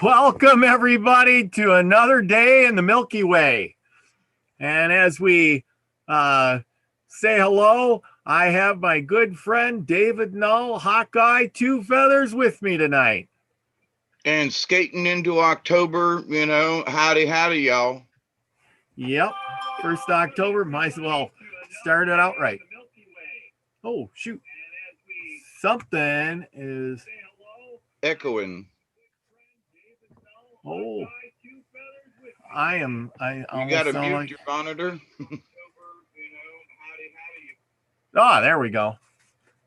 Welcome everybody to another day in the Milky Way. And as we say hello, I have my good friend David Null, Hawkeye, Two Feathers with me tonight. And skating into October, howdy, y'all. Yep, 1st October, might as well start it out right. Oh, shoot. Something is echoing. Oh, I You got to mute your monitor. Oh, there we go.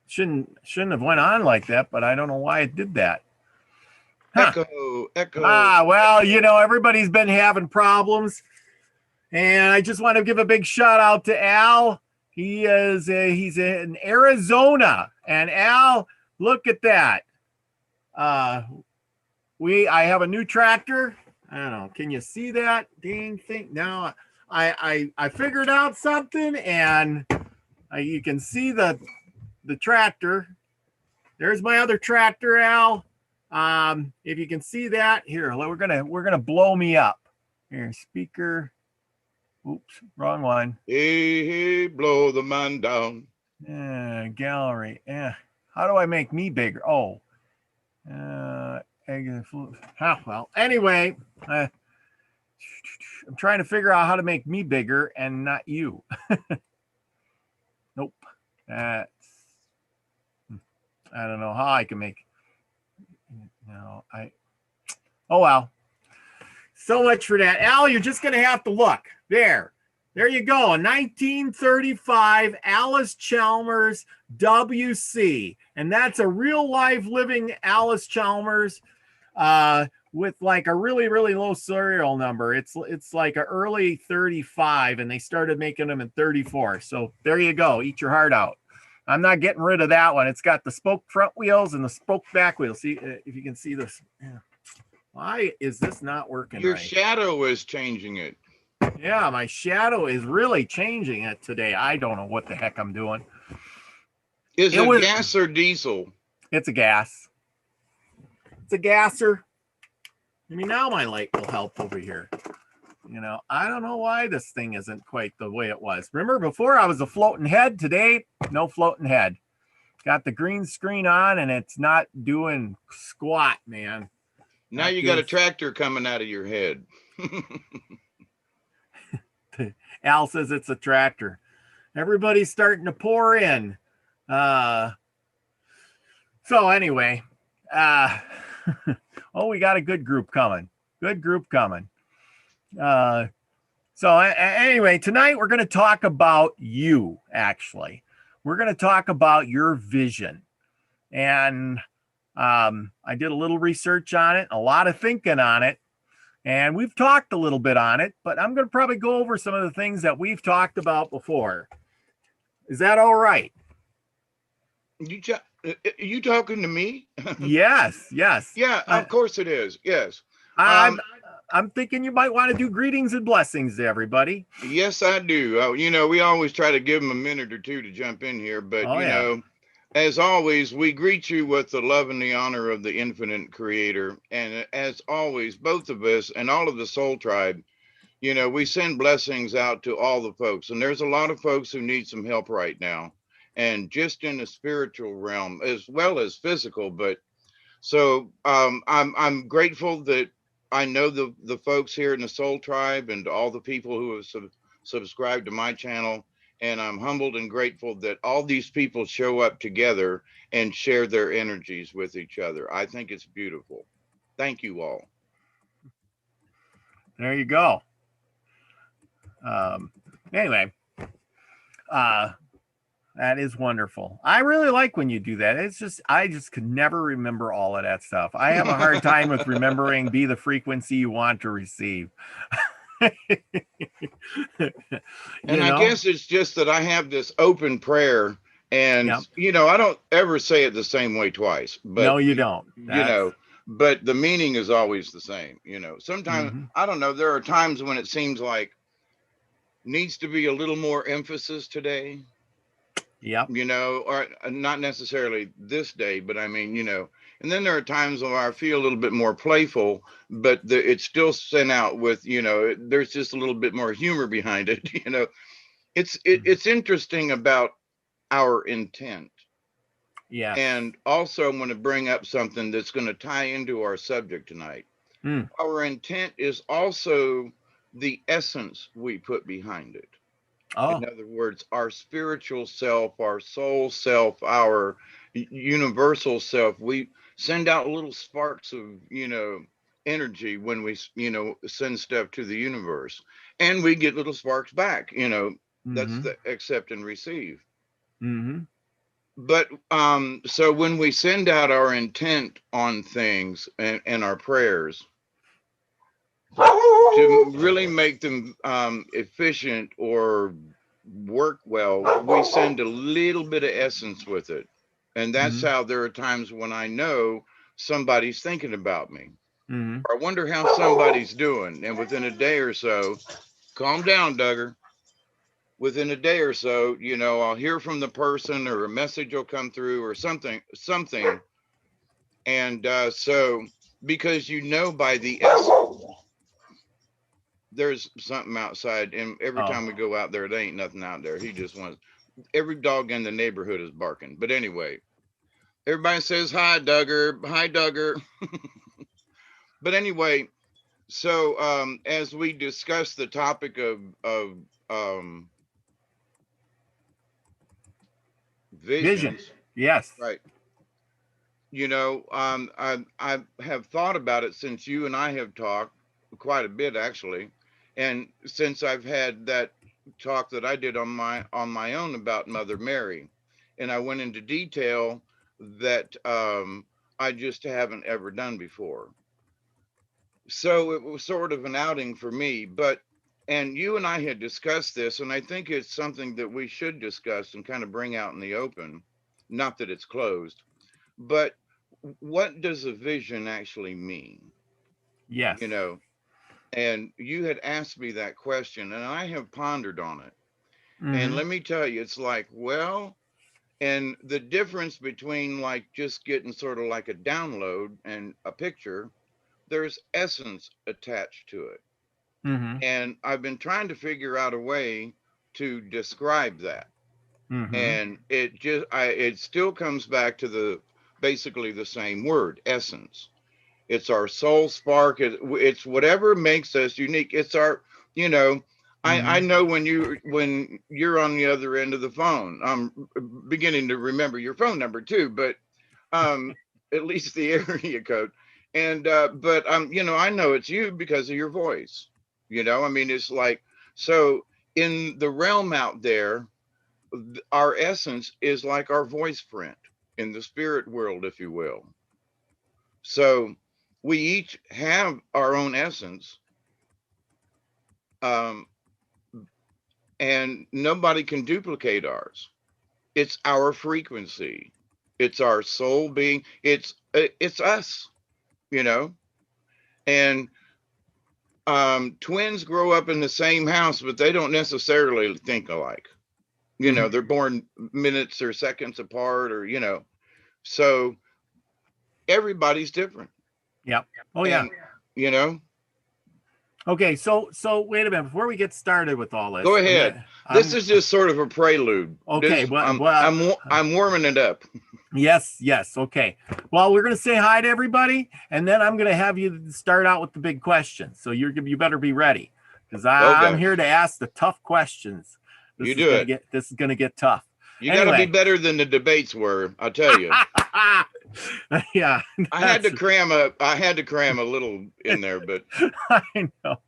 Shouldn't have went on like that, but I don't know why it did that. Huh. Echo. Well, everybody's been having problems, and I just want to give a big shout out to Al. He's in Arizona, and Al, look at that. I have a new tractor. I don't know. Can you see that dang thing? Now I figured out something, and you can see the tractor. There's my other tractor, Al. If you can see that, here, we're gonna blow me up. Here, speaker. Oops, wrong one. Hey, blow the man down. Gallery. How do I make me bigger? Oh. Well, anyway, I'm trying to figure out how to make me bigger and not you. Nope. I don't know how I can make. Oh, well. So much for that. Al, you're just going to have to look. There you go. A 1935 Alice Chalmers WC. And that's a real life living Alice Chalmers with like a really, really low serial number. It's like an early 35, and they started making them in 34. So there you go. Eat your heart out. I'm not getting rid of that one. It's got the spoke front wheels and the spoke back wheels. See if you can see this. Yeah. Why is this not working? Your shadow is changing it. Yeah, my shadow is really changing it today. I don't know what the heck I'm doing. Is it gas or diesel? It's a gas. It's a gasser. Maybe now my light will help over here. I don't know why this thing isn't quite the way it was. Remember before I was a floating head? Today, no floating head. Got the green screen on and it's not doing squat, man. Now you got a tractor coming out of your head. Al says it's a tractor. Everybody's starting to pour in. So anyway, we got a good group coming. So anyway, tonight we're going to talk about you, actually. We're going to talk about your vision. And I did a little research on it, a lot of thinking on it, and we've talked a little bit on it, but I'm going to probably go over some of the things that we've talked about before. Is that all right? You talking to me? Yes. Yeah, of course it is. Yes. I'm thinking you might want to do greetings and blessings to everybody. Yes, I do. We always try to give them a minute or two to jump in here, but as always, we greet you with the love and the honor of the infinite creator. And as always, both of us and all of the soul tribe, we send blessings out to all the folks. And there's a lot of folks who need some help right now. And just in the spiritual realm as well as physical. But so I'm grateful that I know the folks here in the soul tribe and all the people who have subscribed to my channel. And I'm humbled and grateful that all these people show up together and share their energies with each other. I think it's beautiful. Thank you all. There you go. Anyway, that is wonderful. I really like when you do that. I just could never remember all of that stuff. I have a hard time with remembering be the frequency you want to receive. And I guess it's just that I have this open prayer, and I don't ever say it the same way twice. But no, you don't. But the meaning is always the same. Sometimes I don't know. There are times when it seems like needs to be a little more emphasis today. Yep. Or not necessarily this day, but I mean, And then there are times where I feel a little bit more playful, but it's still sent out with, there's just a little bit more humor behind it. It's interesting about our intent. Yeah. And also, I'm going to bring up something that's going to tie into our subject tonight. Our intent is also the essence we put behind it. Oh. In other words, our spiritual self, our soul self, our universal self, we send out little sparks of, energy when we, send stuff to the universe, and we get little sparks back, that's the accept and receive. But so when we send out our intent on things and our prayers to really make them efficient or work well, we send a little bit of essence with it. And that's how there are times when I know somebody's thinking about me. Or I wonder how somebody's doing. And within a day or so, calm down, Duggar. Within a day or so, I'll hear from the person, or a message will come through, or something. And so, because by the essence, there's something outside, and every time we go out there, there ain't nothing out there. He just wants, every dog in the neighborhood is barking. But anyway, everybody says hi, Duggar. Hi, Duggar. But anyway, so as we discuss the topic of Vision. visions, Yes. right? I have thought about it since you and I have talked quite a bit, actually, and since I've had that talk that I did on my own about Mother Mary, and I went into detail that I just haven't ever done before. So it was sort of an outing for me, and you and I had discussed this, and I think it's something that we should discuss and kind of bring out in the open. Not that it's closed, but what does a vision actually mean? Yes. And you had asked me that question, and I have pondered on it. And let me tell you, it's like, well, and the difference between like just getting sort of like a download and a picture, there's essence attached to it. And I've been trying to figure out a way to describe that. And it still comes back to basically the same word, essence. It's our soul spark. It's whatever makes us unique. It's our, I know when you're on the other end of the phone, I'm beginning to remember your phone number too, but at least the area code. And but I know it's you because of your voice. I mean, it's like, so in the realm out there, our essence is like our voice print in the spirit world, if you will. So we each have our own essence, um, and nobody can duplicate ours. It's our frequency. It's our soul being. It's us, you know. And twins grow up in the same house, but they don't necessarily think alike. They're born minutes or seconds apart, or so everybody's different. Yep. Oh yeah. And, you know. Okay, so wait a minute before we get started with all this. Go ahead. This is just sort of a prelude. Okay, I'm warming it up. Yes. Okay. Well, we're gonna say hi to everybody, and then I'm gonna have you start out with the big questions. So you better be ready, because I'm here to ask the tough questions. This is gonna get tough. You got to be better than the debates were, I'll tell you. Yeah, I had to cram a little in there, but I know.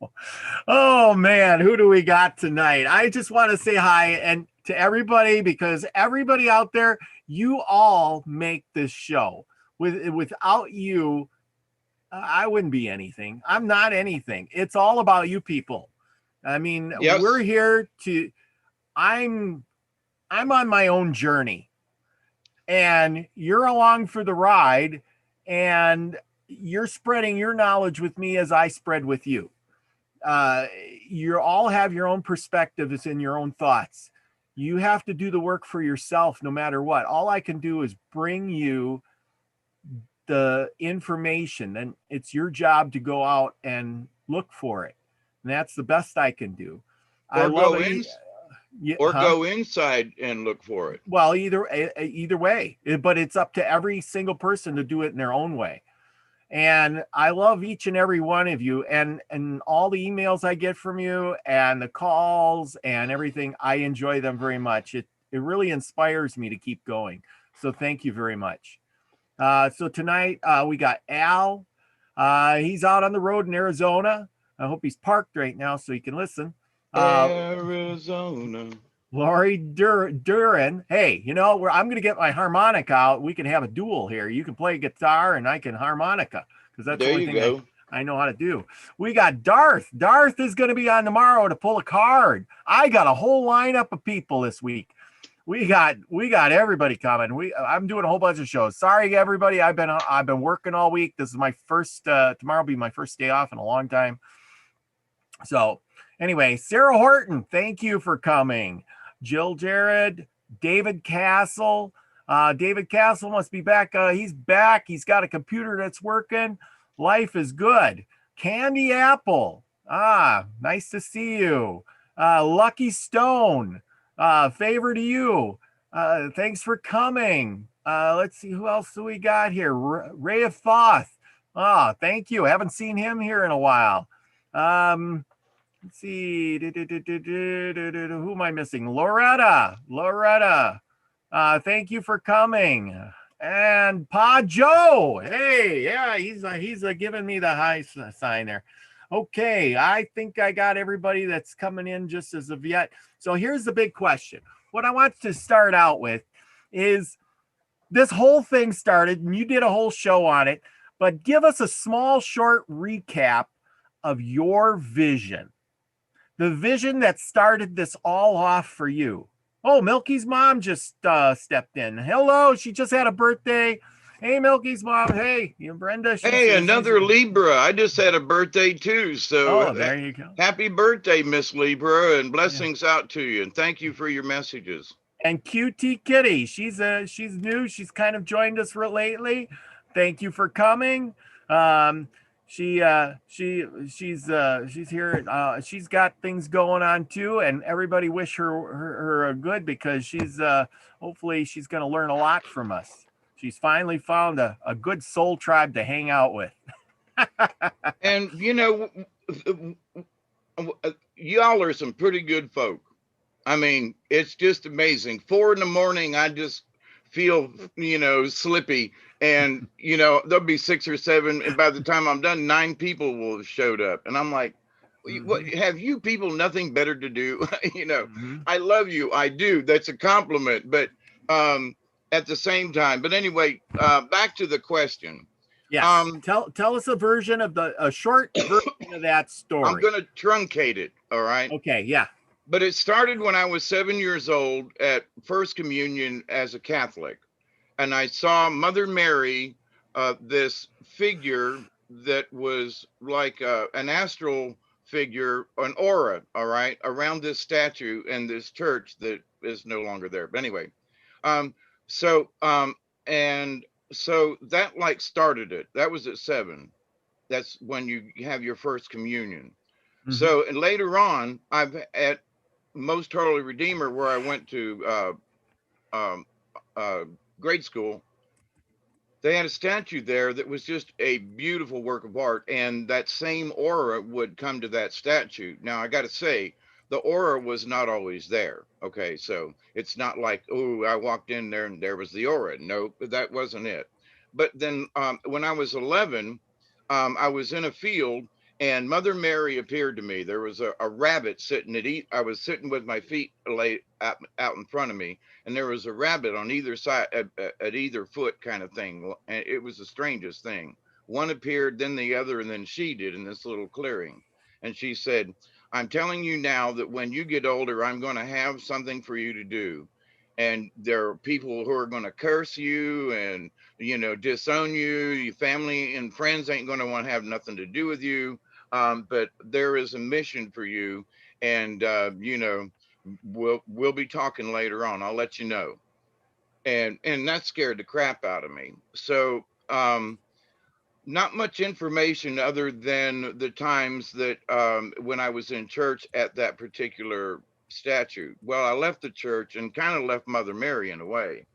Oh man, who do we got tonight? I just want to say hi and to everybody, because everybody out there, you all make this show. Without you, I wouldn't be anything. I'm not anything. It's all about you people. I mean, yes. We're here to. I'm on my own journey, and you're along for the ride, and you're spreading your knowledge with me as I spread with you. You all have your own perspectives and your own thoughts. You have to do the work for yourself no matter what. All I can do is bring you the information, then it's your job to go out and look for it. And that's the best I can do. I Or love go it. in, or go inside and look for it. Well, either way, but it's up to every single person to do it in their own way. And I love each and every one of you, and all the emails I get from you and the calls and everything. I enjoy them very much. It really inspires me to keep going. So thank you very much. So tonight we got Al. He's out on the road in Arizona. I hope he's parked right now so he can listen. Arizona. Lori Duran. Hey, you know, I'm going to get my harmonica out. We can have a duel here. You can play guitar and I can harmonica, because that's the only thing I know how to do. We got Darth. Darth is going to be on tomorrow to pull a card. I got a whole lineup of people this week. We got everybody coming. I'm doing a whole bunch of shows. Sorry, everybody. I've been working all week. This is my first. Tomorrow will be my first day off in a long time. So anyway, Sarah Horton, thank you for coming. Jill Jared, David Castle. David Castle must be back. He's back. He's got a computer that's working. Life is good. Candy Apple. Nice to see you. Lucky Stone. Favor to you. Thanks for coming. Let's see, who else do we got here? Ray of Thoth. Thank you. Haven't seen him here in a while. Let's see. Who am I missing? Loretta. Thank you for coming. And Pa Joe. Hey, yeah, he's giving me the high sign there. Okay, I think I got everybody that's coming in just as of yet. So here's the big question. What I want to start out with is, this whole thing started, and you did a whole show on it, but give us a small, short recap of your vision. The vision that started this all off for you. Oh, Milky's mom just stepped in. Hello, she just had a birthday. Hey, Milky's mom. Hey, Brenda. Hey, another Libra. I just had a birthday too. So there you go. Happy birthday, Miss Libra, and blessings out to you. And thank you for your messages. And QT Kitty, she's new. She's kind of joined us lately. Thank you for coming. She's here. She's got things going on too, and everybody wish her good, because she's hopefully she's going to learn a lot from us. She's finally found a good soul tribe to hang out with. And you know, y'all are some pretty good folk. I mean, it's just amazing. 4 a.m, I just feel, slippy, and there'll be 6 or 7, and by the time I'm done, 9 people will have showed up, and I'm like, what, have you people nothing better to do? I love you, I do. That's a compliment, but at the same time. But anyway, back to the question. Yes. Tell us a short version of that story. I'm going to truncate it. All right. Okay. Yeah. But it started when I was 7 years old at First Communion as a Catholic. And I saw Mother Mary, this figure that was like an astral figure, an aura, all right, around this statue and this church that is no longer there. But anyway, so that like started it. That was at 7. That's when you have your first communion. So, and later on, I've at Most Holy Redeemer, where I went to grade school, they had a statue there that was just a beautiful work of art, and that same aura would come to that statue. Now, I got to say, the aura was not always there. Okay, so it's not like, oh, I walked in there and there was the aura. No, that wasn't it. But then when I was 11, I was in a field, and Mother Mary appeared to me. There was a rabbit sitting I was sitting with my feet laid out in front of me, and there was a rabbit on either side, at either foot, kind of thing. And it was the strangest thing. One appeared, then the other, and then she did in this little clearing. And she said, I'm telling you now that when you get older, I'm going to have something for you to do. And there are people who are going to curse you and, disown you. Your family and friends ain't going to want to have nothing to do with you. But there is a mission for you. And, we'll be talking later on. I'll let you know. And that scared the crap out of me. So not much information other than the times that when I was in church at that particular statue. Well, I left the church and kind of left Mother Mary in a way.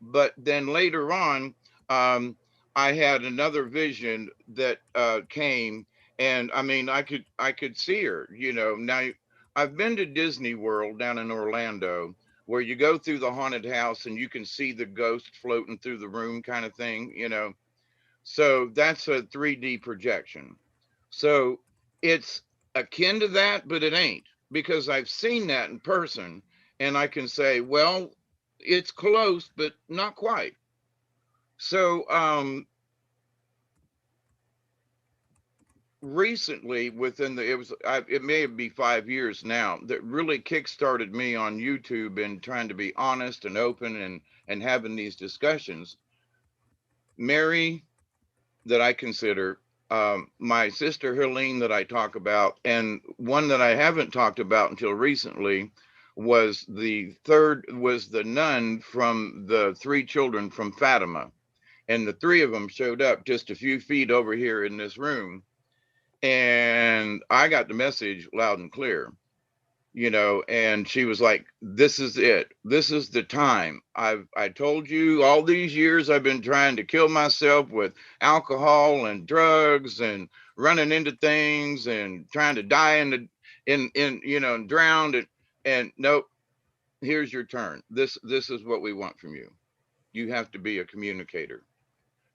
But then later on, um, I had another vision that came, and I mean, I could see her. Now I've been to Disney World down in Orlando, where you go through the haunted house and you can see the ghost floating through the room, kind of thing. So that's a 3D projection. So it's akin to that, but it ain't, because I've seen that in person and I can say, well, it's close, but not quite. So recently, it may be 5 years now, that really kickstarted me on YouTube and trying to be honest and open and having these discussions. Mary, that I consider, my sister Helene that I talk about, and one that I haven't talked about until recently was the nun from the three children from Fatima. And the three of them showed up just a few feet over here in this room. And I got the message loud and clear. And she was like, this is it. This is the time. I told you all these years I've been trying to kill myself with alcohol and drugs and running into things and trying to die and drowned, and nope, here's your turn. This is what we want from you. You have to be a communicator.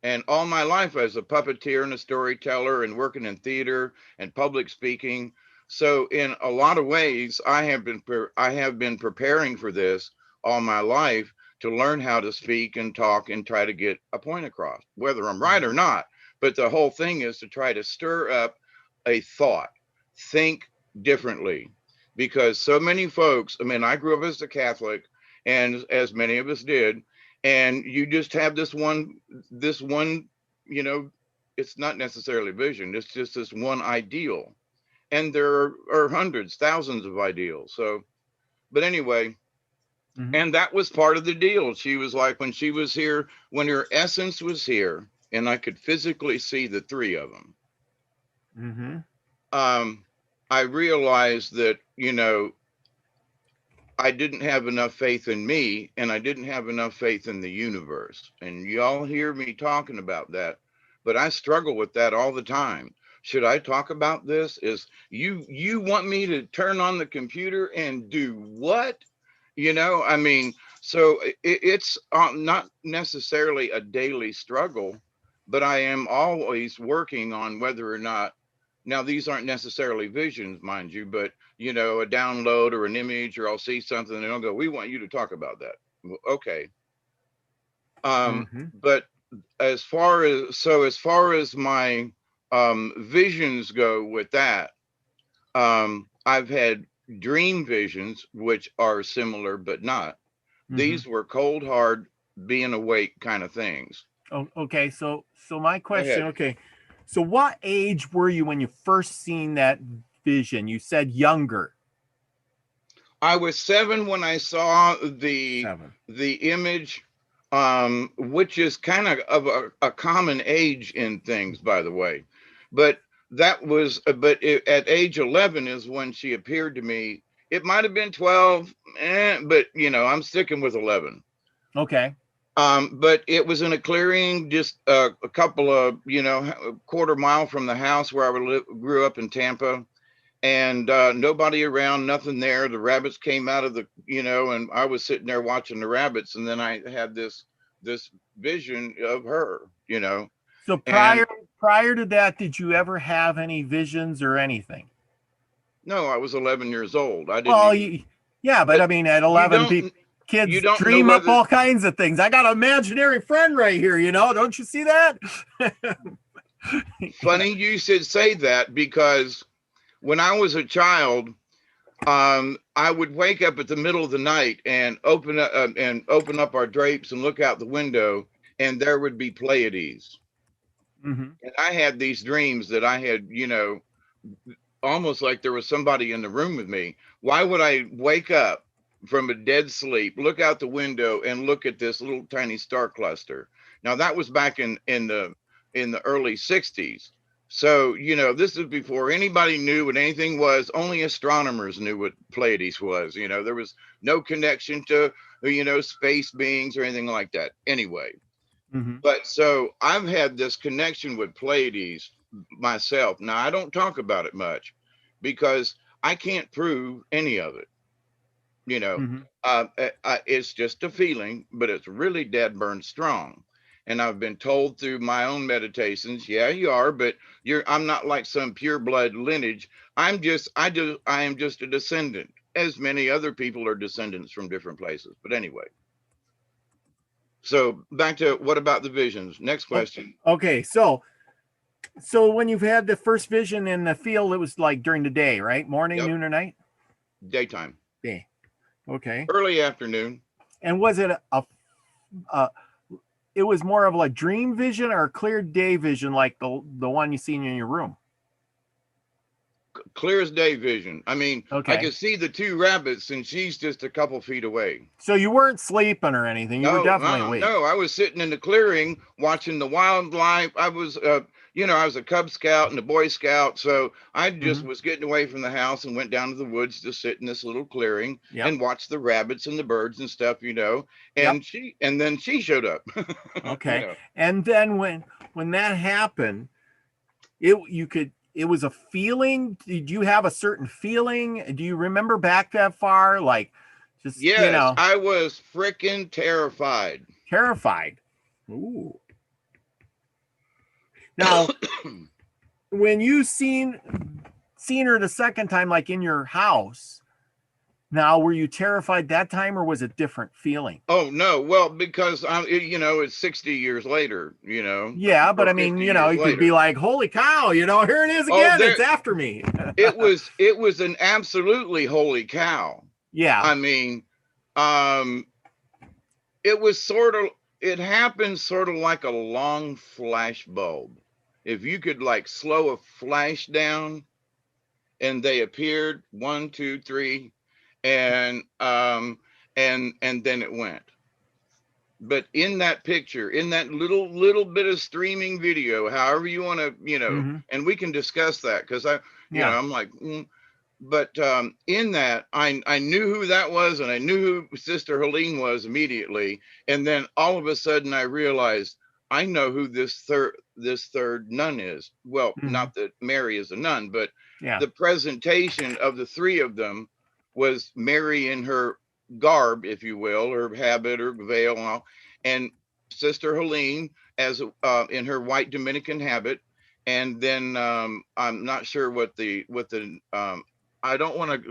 And all my life as a puppeteer and a storyteller and working in theater and public speaking. So in a lot of ways, I have been preparing for this all my life, to learn how to speak and talk and try to get a point across, whether I'm right or not. But the whole thing is to try to stir up a thought, think differently, because so many folks, I mean, I grew up as a Catholic, and as many of us did, and you just have this one, it's not necessarily vision, it's just this one ideal. And there are hundreds, thousands of ideals. So, but anyway, and that was part of the deal. She was like, when she was here, when her essence was here, and I could physically see the three of them, I realized that, I didn't have enough faith in me, and I didn't have enough faith in the universe. And y'all hear me talking about that, but I struggle with that all the time. Should I talk about this? Is you want me to turn on the computer and do what? I mean, so it's not necessarily a daily struggle, but I am always working on whether or not. Now, these aren't necessarily visions, mind you, but a download or an image, or I'll see something and I'll go, we want you to talk about that. Well, okay. But as far as my visions go with that, I've had dream visions, which are similar, but not. These were cold, hard, being awake kind of things. Oh, okay. So my question, okay. So what age were you when you first seen that vision? You said younger. I was 7 when I saw the image, which is kind of a common age in things, by the way. But at age 11 is when she appeared to me. It might have been 12, but I'm sticking with 11. Okay. But it was in a clearing, just a couple of, quarter mile from the house where I grew up in Tampa, and nobody around, nothing there. The rabbits came out of the, and I was sitting there watching the rabbits, and then I had this vision of her, So prior to that, did you ever have any visions or anything? No, I was 11 years old. I didn't. Well, yeah, but I mean, at 11, kids dream up all kinds of things. I got an imaginary friend right here, don't you see that? Funny you should say that, because when I was a child, I would wake up at the middle of the night and open up our drapes and look out the window, and there would be Pleiades. And I had these dreams that I had, almost like there was somebody in the room with me. Why would I wake up from a dead sleep, look out the window, and look at this little tiny star cluster? Now that was back in the early 60s. So, you know, this is before anybody knew what anything was. Only astronomers knew what Pleiades was. You know, there was no connection to, you know, space beings or anything like that. Anyway, Mm-hmm. but so I've had this connection with Pleiades myself. Now, I don't talk about it much because I can't prove any of it. You know, Mm-hmm. it's just a feeling, but it's really dead burn strong. And I've been told through my own meditations, yeah, you are, but I'm not like some pure blood lineage. I am just a descendant, as many other people are descendants from different places. But anyway, so back to what about the visions? Next question. Okay, so when you've had the first vision in the field, it was like during the day, right? Morning, Yep, noon, or night? daytime, Day. Okay. early afternoon. And was it a it was more of a dream vision or a clear day vision like the one you seen in your room? Clear as day vision. I mean, I Okay. could see the two rabbits, and she's just a couple feet away. So you weren't sleeping or anything. You were No, definitely awake. no. I was sitting in the clearing watching the wildlife. I was, you know, I was a Cub Scout and a Boy Scout, so I just Mm-hmm. was getting away from the house and went down to the woods to sit in this little clearing Yep. and watch the rabbits and the birds and stuff, you know. Yep. And then she showed up. You Okay. know. And then when that happened, it was a feeling. Did you have a certain feeling? Do you remember back that far? Like just, Yes, I was freaking terrified. terrified. Ooh. Now, when you seen her the second time, like in your house, now were you terrified that time or was it different feeling? Oh no, well, because you know, it's 60 years later, you know, Yeah, but or I mean, 50 you years could be later. like, holy cow, here it is Oh, again. there It's after me. it was an absolutely holy cow. Yeah. I mean, um, it was sort of, it happened sort of like a long flash bulb. If you could like slow a flash down and they appeared one, two, three, and and then it went. But in that picture, in that little bit of streaming video, however you want to, you know, Mm-hmm. and we can discuss that because you know, Yeah. I'm like, but in that, I knew who that was, and I knew who Sister Helene was immediately, and then all of a sudden I realized I know who this third nun is. Well, Mm-hmm. not that Mary is a nun, but Yeah. the presentation of the three of them was Mary in her garb, if you will, or habit or veil, and all, and Sister Helene as in her white Dominican habit, and then I'm not sure what the I don't want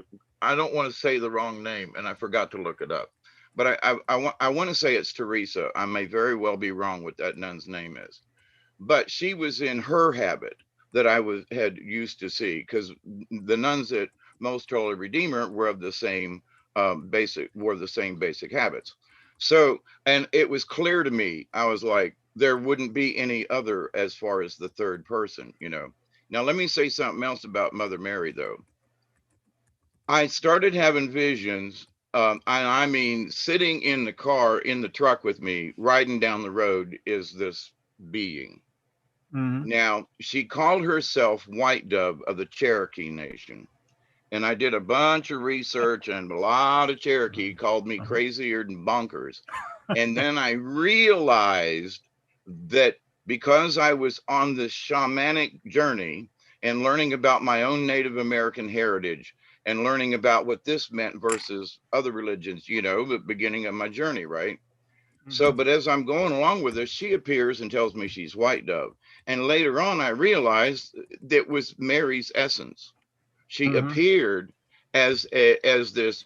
to say the wrong name, and I forgot to look it up. But I want to say it's Teresa. I may very well be wrong what that nun's name is, but she was in her habit that I had used to see, because the nuns at Most Holy Redeemer were of the same basic habits. So, and it was clear to me. I was like, there wouldn't be any other as far as the third person, you know. Now, let me say something else about Mother Mary, though. I started having visions, and I mean, sitting in the car, in the truck with me, riding down the road, is this being. Mm-hmm. Now, she called herself White Dove of the Cherokee Nation. And I did a bunch of research, and a lot of Cherokee called me crazier than bonkers. And then I realized that because I was on this shamanic journey and learning about my own Native American heritage and learning about what this meant versus other religions, you know, the beginning of my journey, right? So, Mm-hmm. but as I'm going along with this, she appears and tells me she's White Dove. And later on, I realized that was Mary's essence. She Mm-hmm. appeared as this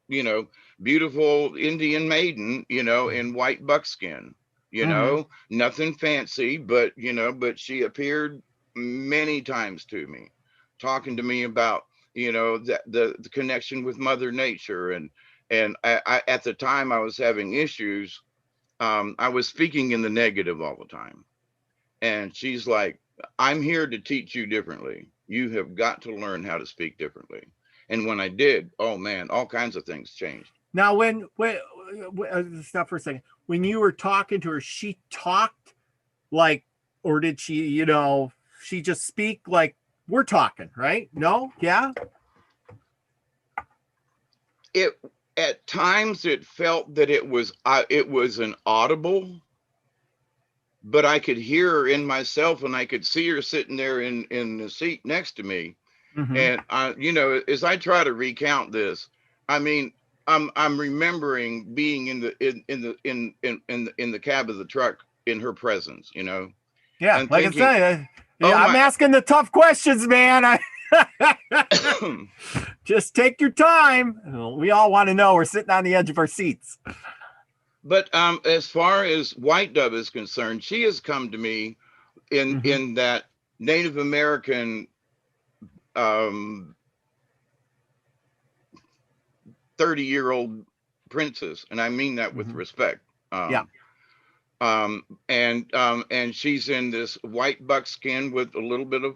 you know, beautiful Indian maiden, you know, in white buckskin, you Mm-hmm. know, nothing fancy, but you know, but she appeared many times to me, talking to me about, you know, the connection with Mother Nature. And I at the time I was having issues. I was speaking in the negative all the time. And she's like, I'm here to teach you differently. You have got to learn how to speak differently. And when I did, oh man, all kinds of things changed. Now, stop for a second. When you were talking to her, she talked like, or did she, you know, she just speak like we're talking, right? No? Yeah? It at times it felt that it was an audible, but I could hear her in myself, and I could see her sitting there in the seat next to me. Mm-hmm. And I, you know, as I try to recount this, I mean, I'm remembering being in the cab of the truck in her presence, you know. Yeah, And like thinking, I said, oh I'm my. asking the tough questions, man. Just take your time. We all want to know. We're sitting on the edge of our seats. But as far as White Dove is concerned, she has come to me in that Native American 30-year-old princess, and I mean that with respect. Yeah. And she's in this white buckskin with a little bit of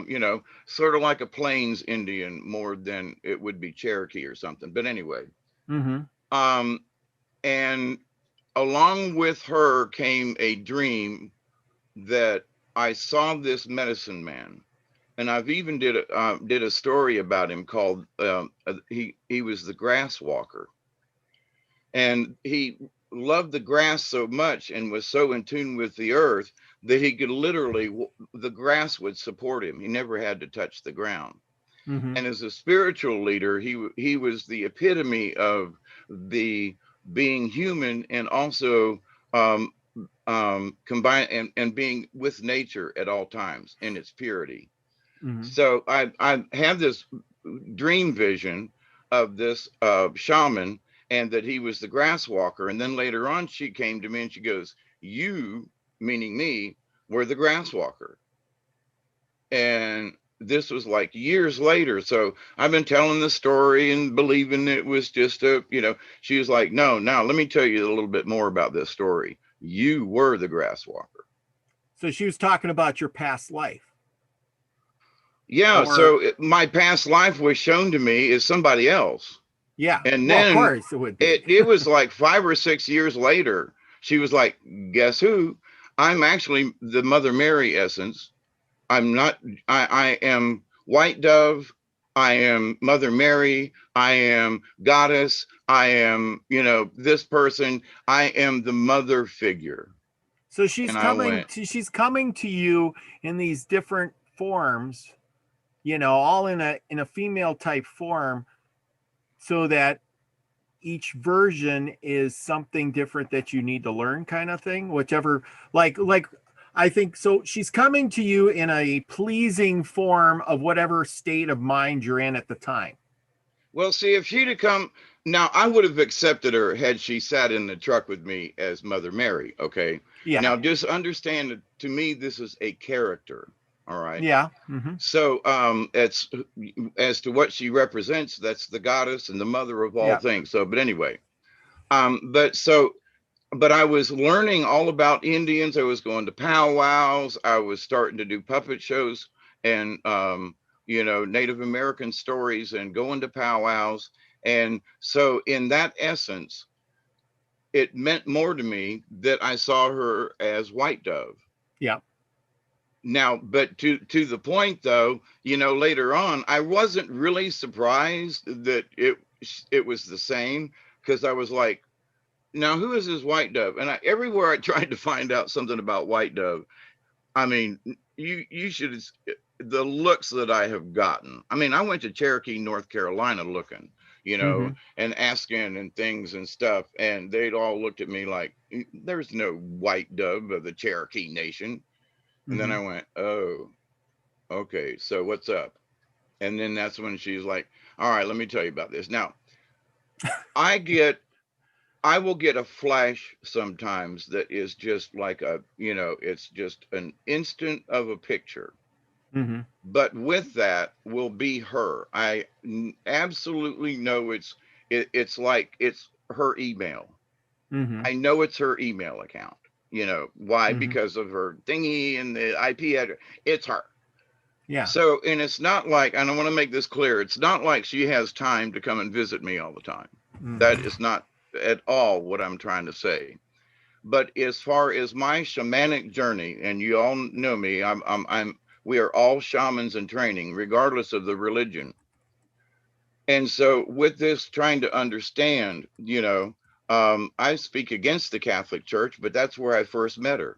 you know, sort of like a Plains Indian more than it would be Cherokee or something. But anyway, and along with her came a dream that I saw this medicine man, and I've even did a story about him called he was the grass walker, and he loved the grass so much and was so in tune with the earth that he could literally, the grass would support him. He never had to touch the ground. And as a spiritual leader, he was the epitome of the being human, and also combine and being with nature at all times in its purity. So I have this dream vision of this shaman, and that he was the grass walker. And then later on, she came to me and she goes, "You," meaning me, "were the grass walker." And this was like years later. So I've been telling the story and believing it was just a, you know, she was like, "No, now let me tell you a little bit more about this story. You were the grass walker." So she was talking about your past life. Yeah. So my past life was shown to me as somebody else. Yeah. And well, then of course it would be. it was like 5 or 6 years later, she was like, "Guess who? I'm actually the Mother Mary essence. I'm not, I am White Dove. I am Mother Mary. I am Goddess. I am, you know, this person. I am the mother figure." So she's coming to you in these different forms, you know, all in a female type form, so that each version is something different that you need to learn, kind of thing. Whichever, like I think so. She's coming to you in a pleasing form of whatever state of mind you're in at the time. Well, see, if she'd have come now, I would have accepted her had she sat in the truck with me as Mother Mary. Okay. Yeah. Now, just understand that to me, this is a character. All right. Yeah. So it's as to what she represents, that's the goddess and the mother of all things. So, but anyway, but I was learning all about Indians. I was going to powwows. I was starting to do puppet shows and you know, Native American stories, and going to powwows. And so in that essence, it meant more to me that I saw her as White Dove. Yeah. Now, but to the point though, you know, later on, I wasn't really surprised that it was the same, because I was like, now who is this White Dove? And everywhere I tried to find out something about White Dove, I mean, you should, the looks that I have gotten. I mean, I went to Cherokee, North Carolina looking, you know, and asking and things and stuff, and they'd all looked at me like, "There's no White Dove of the Cherokee Nation." And then I went, "Oh, okay, so what's up?" And then that's when she's like, "All right, let me tell you about this." Now, I will get a flash sometimes that is just like a, you know, it's just an instant of a picture. But with that will be her. I absolutely know it's like it's her email. I know it's her email account. You know why? Because of her thingy and the IP address. It's her. Yeah. So, and it's not like, and I want to make this clear, it's not like she has time to come and visit me all the time. That is not at all what I'm trying to say. But as far as my shamanic journey, and you all know me, we are all shamans in training, regardless of the religion. And so with this trying to understand, I speak against the Catholic Church, but that's where I first met her.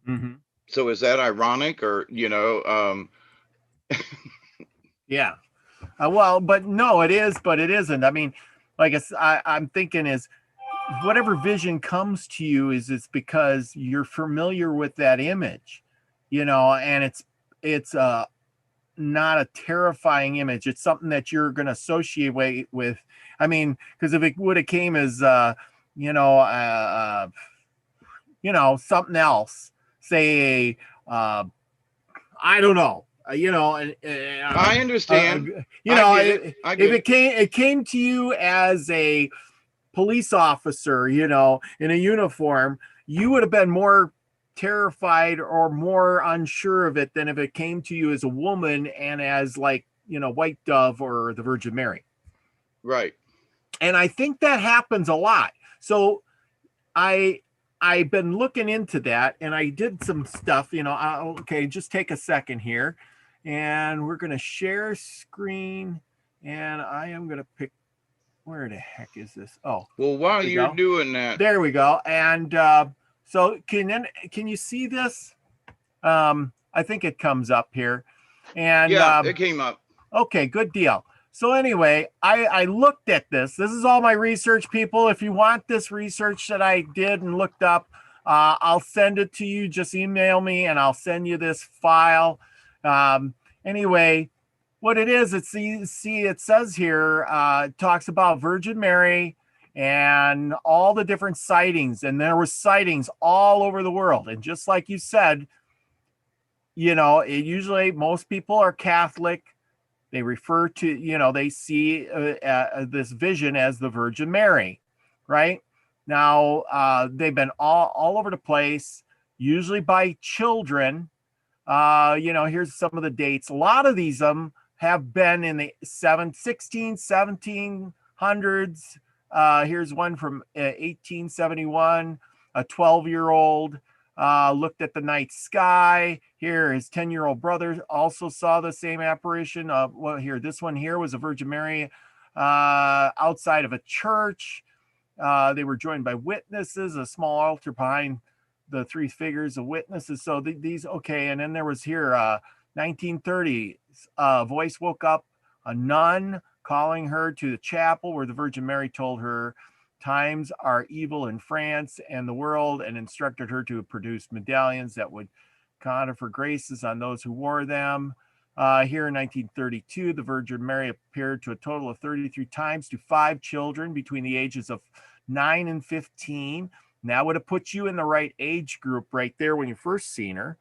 Mm-hmm. So is that ironic, or, Yeah. Well, but no, it is, but it isn't. I mean, like I'm thinking is whatever vision comes to you it's because you're familiar with that image, and it's not a terrifying image. It's something that you're going to associate with. I mean, because if it would have came as something else, say I don't know, I understand. I if get it. it came to you as a police officer, in a uniform, you would have been more terrified or more unsure of it than if it came to you as a woman and as like, White Dove or the Virgin Mary. Right. And I think that happens a lot. So I've been looking into that, and I did some stuff, okay, just take a second here, and we're going to share screen, and I am going to pick, where the heck is this? Oh, well, while you're doing that, there we go. And so can you see this? I think it comes up here, and yeah, it came up. Okay, good deal. So anyway, I looked at this. This is all my research, people. If you want this research that I did and looked up, I'll send it to you. Just email me and I'll send you this file. Anyway, what it is, it says here, it talks about Virgin Mary and all the different sightings. And there were sightings all over the world. And just like you said, usually most people are Catholic. They refer to, they see this vision as the Virgin Mary, right? Now, they've been all over the place, usually by children. Here's some of the dates. A lot of these have been in the 1700s. Here's one from 1871, a 12-year-old. Looked at the night sky. Here, his 10-year-old brother also saw the same apparition. This one here was a Virgin Mary outside of a church. They were joined by witnesses, a small altar behind the three figures of witnesses. So these, okay. And then there was here, 1930, a voice woke up a nun calling her to the chapel where the Virgin Mary told her times are evil in France and the world, and instructed her to produce medallions that would confer graces on those who wore them. Here in 1932, the Virgin Mary appeared to a total of 33 times to 5 children between the ages of 9 and 15. And that would have put you in the right age group right there when you first seen her.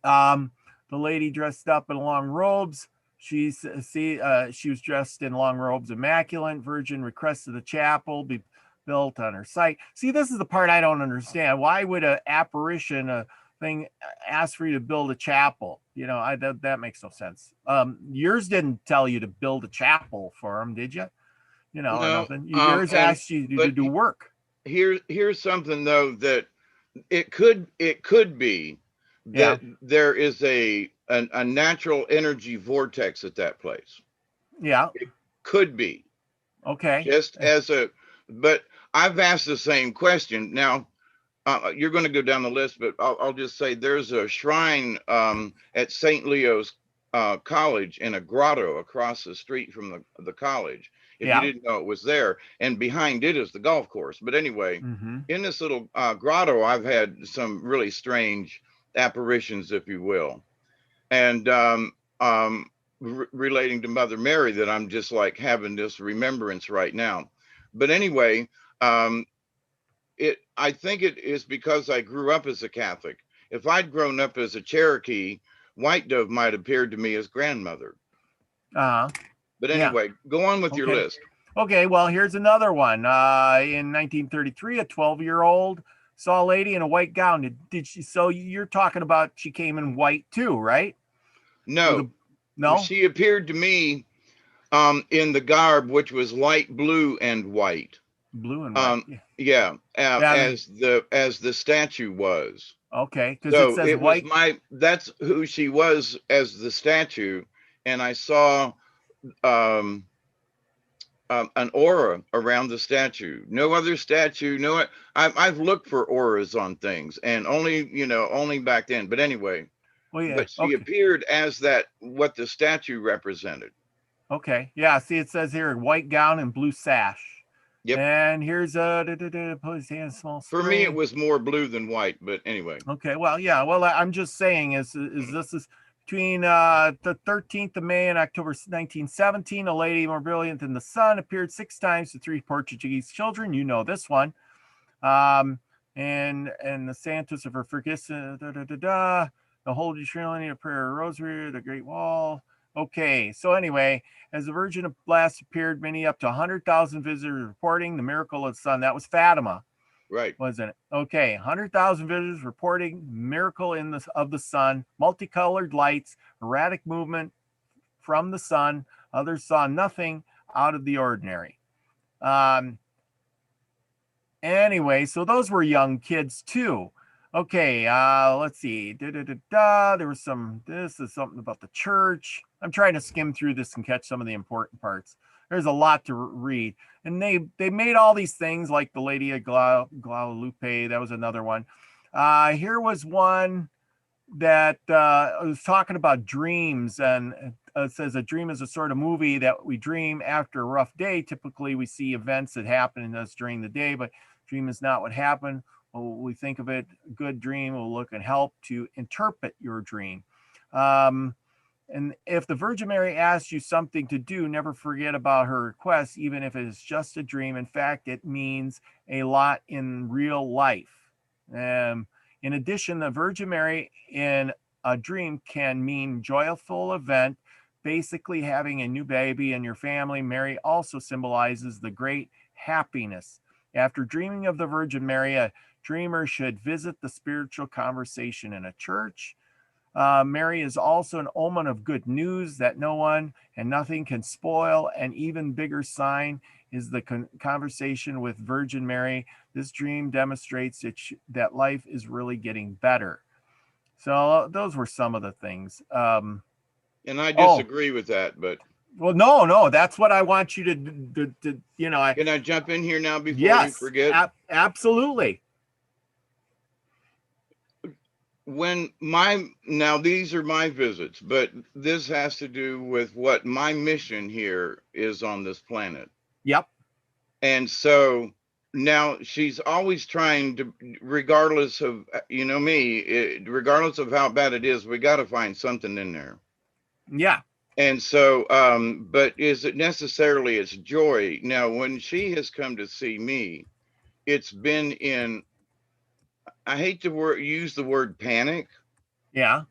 The lady dressed up in long robes. She was dressed in long robes, immaculate. Virgin requested the chapel be built on her site. See, this is the part I don't understand. Why would an apparition thing ask for you to build a chapel? That makes no sense. Yours didn't tell you to build a chapel for them, did you? No, nothing. Yours asked you to do work. Here's something though, that it could be that there is a natural energy vortex at that place. Yeah. It could be. Okay. But I've asked the same question. Now, you're going to go down the list, but I'll just say there's a shrine at St. Leo's College in a grotto across the street from the college. If you didn't know it was there, and behind it is the golf course. But anyway, in this little grotto, I've had some really strange apparitions, if you will, and relating to Mother Mary, that I'm just like having this remembrance right now. But anyway, I think it is because I grew up as a Catholic. If I'd grown up as a Cherokee, White Dove might have appeared to me as grandmother. But anyway, go on with your list. Okay, well, here's another one. In 1933, a 12-year-old saw a lady in a white gown. Did she? So you're talking about she came in white too, right? No. No. She appeared to me in the garb, which was light blue and white. Blue and white. Yeah. Yeah, Yeah. as the statue was. Okay, because it So says it was white. that's who she was as the statue, and I saw um, an aura around the statue. No other statue. No, I've looked for auras on things, and only only back then. But anyway, Oh yeah. but she Okay. appeared as that what the statue represented. Okay. Yeah. See, it says here white gown and blue sash. Yep. And here's a put his hand small For me, it spray. was more blue than white. But anyway. Okay. Well, yeah. Well, I'm just saying is this is between the 13th of May and October 1917, a lady more brilliant than the sun appeared 6 times to 3 Portuguese children. You know this one. And the Santos of her forgiveness, the Holy Trinity, a prayer rosary, the Great Wall. Okay, so anyway, as the Virgin of last appeared, many up to 100,000 visitors reporting the miracle of the sun. That was Fatima, Right. wasn't it? Okay, 100,000 visitors reporting miracle of the sun, multicolored lights, erratic movement from the sun. Others saw nothing out of the ordinary. Anyway, so those were young kids too. Okay, let's see. There was this is something about the church. I'm trying to skim through this and catch some of the important parts. There's a lot to read. And they made all these things like the Lady of Guadalupe. That was another one. Here was one that was talking about dreams, and it says a dream is a sort of movie that we dream after a rough day. Typically, we see events that happen to us during the day, but dream is not what happened. Well, we think of it, a good dream will look and help to interpret your dream. And if the Virgin Mary asks you something to do, never forget about her request, even if it is just a dream. In fact, it means a lot in real life. In addition, the Virgin Mary in a dream can mean joyful event, basically having a new baby in your family. Mary also symbolizes the great happiness. After dreaming of the Virgin Mary, a dreamer should visit the spiritual conversation in a church. Mary is also an omen of good news that no one and nothing can spoil. An even bigger sign is the conversation with Virgin Mary. This dream demonstrates that life is really getting better. So those were some of the things. And I disagree with that, but. Well, no, that's what I want you to Can I jump in here now before yes, we forget? Absolutely. Now these are my visits, but this has to do with what my mission here is on this planet. Yep. And so now she's always trying to, regardless of, regardless of how bad it is, we got to find something in there. Yeah. And so, but is it necessarily it's joy? Now, when she has come to see me, it's been in, I hate to use the word panic. Yeah.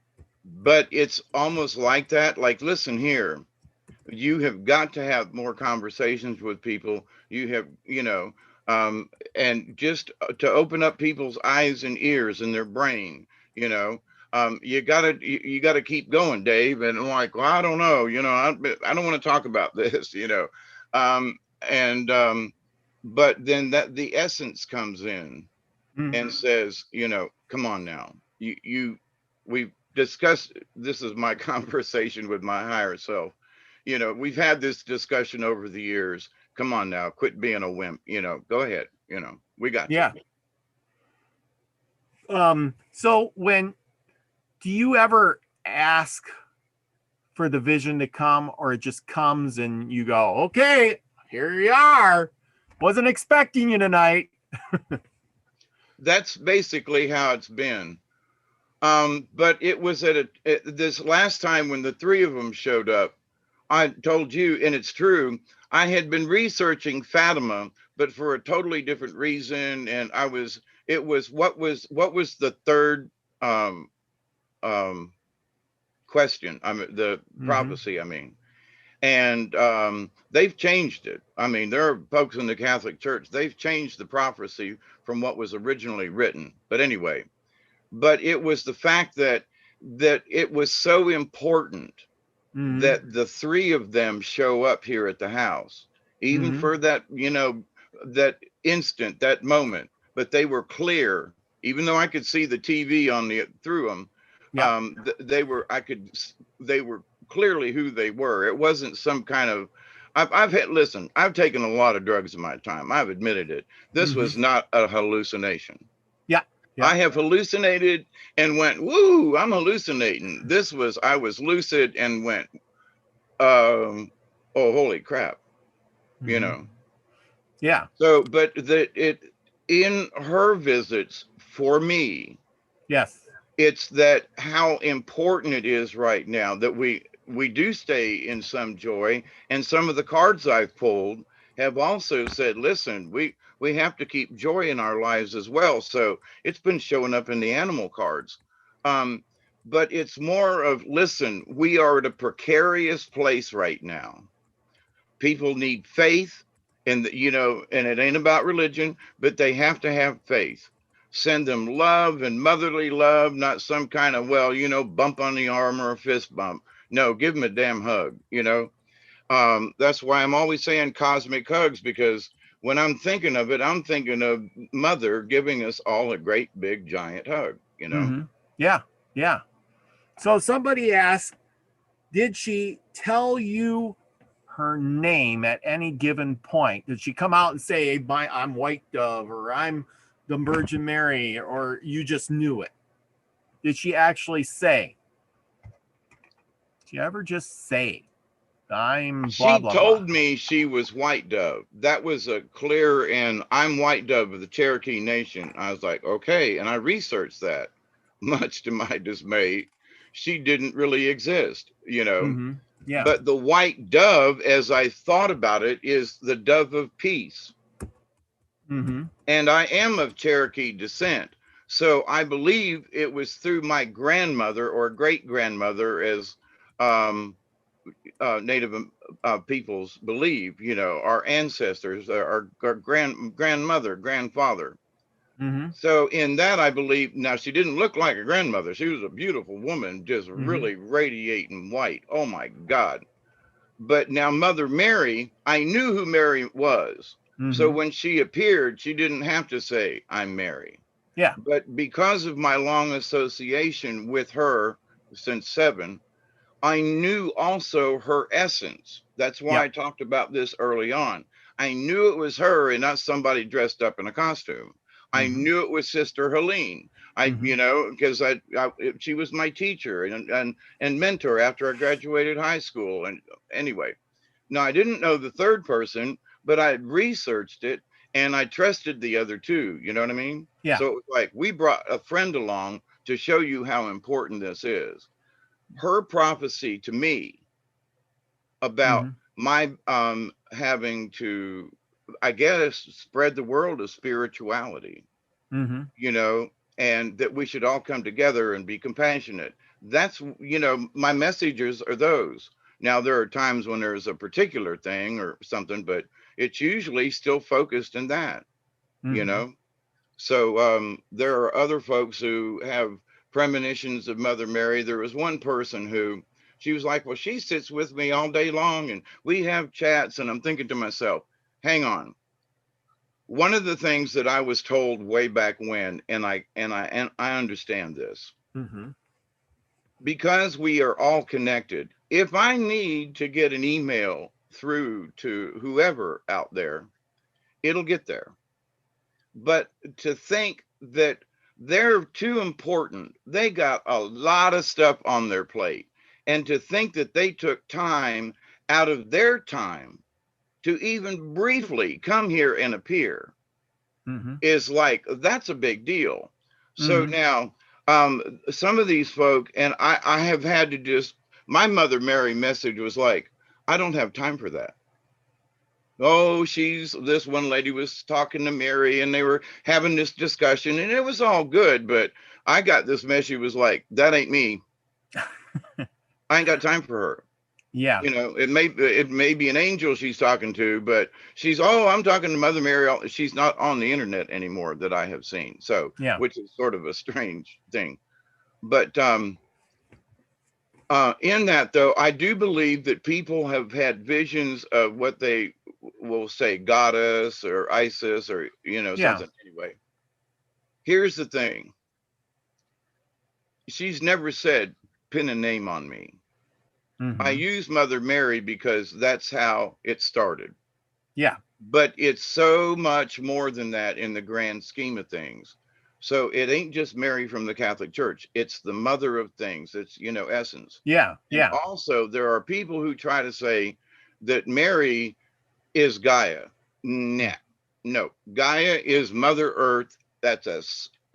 But it's almost like that. Like, listen here, you have got to have more conversations with people. You have, and just to open up people's eyes and ears and their brain, you gotta keep going, Dave. And I'm like, well, I don't know, I don't want to talk about this, but then the essence comes in and says, come on now, we've discussed, this is my conversation with my higher self. We've had this discussion over the years. Come on now, quit being a wimp, go ahead, we got you. So do you ever ask for the vision to come, or it just comes and you go, okay, here you are, wasn't expecting you tonight? That's basically how it's been. But it was this last time when the three of them showed up, I told you, and it's true, I had been researching Fatima, but for a totally different reason. And it was what was the third question? The prophecy, and they've changed it. There are folks in the Catholic Church, they've changed the prophecy from what was originally written. But anyway, but it was the fact that it was so important that the three of them show up here at the house, even for that, that instant, that moment. But they were clear, even though I could see the TV on the through them. Yeah. They were clearly who they were. It wasn't some kind of. Listen, I've taken a lot of drugs in my time. I've admitted it. This was not a hallucination. Yeah. Yeah. I have hallucinated and went, woo, I'm hallucinating. I was lucid and went, oh, holy crap, Yeah. So, but in her visits for me, Yes. it's that how important it is right now that we do stay in some joy. And some of the cards I've pulled have also said, listen, we have to keep joy in our lives as well. So it's been showing up in the animal cards. But it's more of, listen, we are at a precarious place right now. People need faith, and and it ain't about religion, but they have to have faith. Send them love and motherly love, not some kind of, bump on the arm or a fist bump. No, give them a damn hug. That's why I'm always saying cosmic hugs, because when I'm thinking of it, I'm thinking of Mother giving us all a great big giant hug. Yeah. Yeah. So somebody asked, did she tell you her name at any given point? Did she come out and say, hey, I'm White Dove, or I'm the Virgin Mary, or you just knew it? Did she actually say? Did she ever just say, I'm blah, she blah, told blah? me she was White Dove. That was a clear, and I'm White Dove of the Cherokee Nation. I was like, okay. And I researched that. Much to my dismay, she didn't really exist, Yeah. But the white dove, as I thought about it, is the dove of peace. And I am of Cherokee descent. So I believe it was through my grandmother or great grandmother, as Native peoples believe, our ancestors, our grandmother, grandfather. So in that, I believe, now she didn't look like a grandmother. She was a beautiful woman, just really radiating white. Oh my God. But now Mother Mary, I knew who Mary was. So when she appeared, she didn't have to say, I'm Mary. Yeah. But because of my long association with her since 7, I knew also her essence. That's why I talked about this early on. I knew it was her and not somebody dressed up in a costume. I knew it was Sister Helene. Because she was my teacher and mentor after I graduated high school. And anyway, now I didn't know the third person, but I researched it and I trusted the other two. You know what I mean? Yeah. So it was like, we brought a friend along to show you how important this is. Her prophecy to me about my having to, I guess, spread the world of spirituality, and that we should all come together and be compassionate. That's, my messages are those. Now, there are times when there's a particular thing or something, but it's usually still focused in that, So there are other folks who have premonitions of Mother Mary. There was one person who, she was like, well, she sits with me all day long and we have chats. And I'm thinking to myself, hang on. One of the things that I was told way back when, and I understand this, because we are all connected. If I need to get an email through to whoever out there, it'll get there. But to think that they're too important, they got a lot of stuff on their plate. And to think that they took time out of their time to even briefly come here and appear is like, that's a big deal. So now, some of these folk, and I have had to just, my Mother Mary message was like, I don't have time for that. Oh, this one lady was talking to Mary and they were having this discussion and it was all good. But I got this message, was like, that ain't me. I ain't got time for her. Yeah. It may be an angel she's talking to, but I'm talking to Mother Mary. She's not on the internet anymore that I have seen. So, which is sort of a strange thing. But In that, though, I do believe that people have had visions of what they will say goddess or Isis or, Yeah. something. Anyway, here's the thing. She's never said, pin a name on me. I Mm-hmm. use Mother Mary because that's how it started. Yeah. But it's so much more than that in the grand scheme of things. So it ain't just Mary from the Catholic Church. It's the mother of things. It's, essence. Yeah. And Yeah. also, there are people who try to say that Mary is Gaia. Nah, no. Gaia is Mother Earth.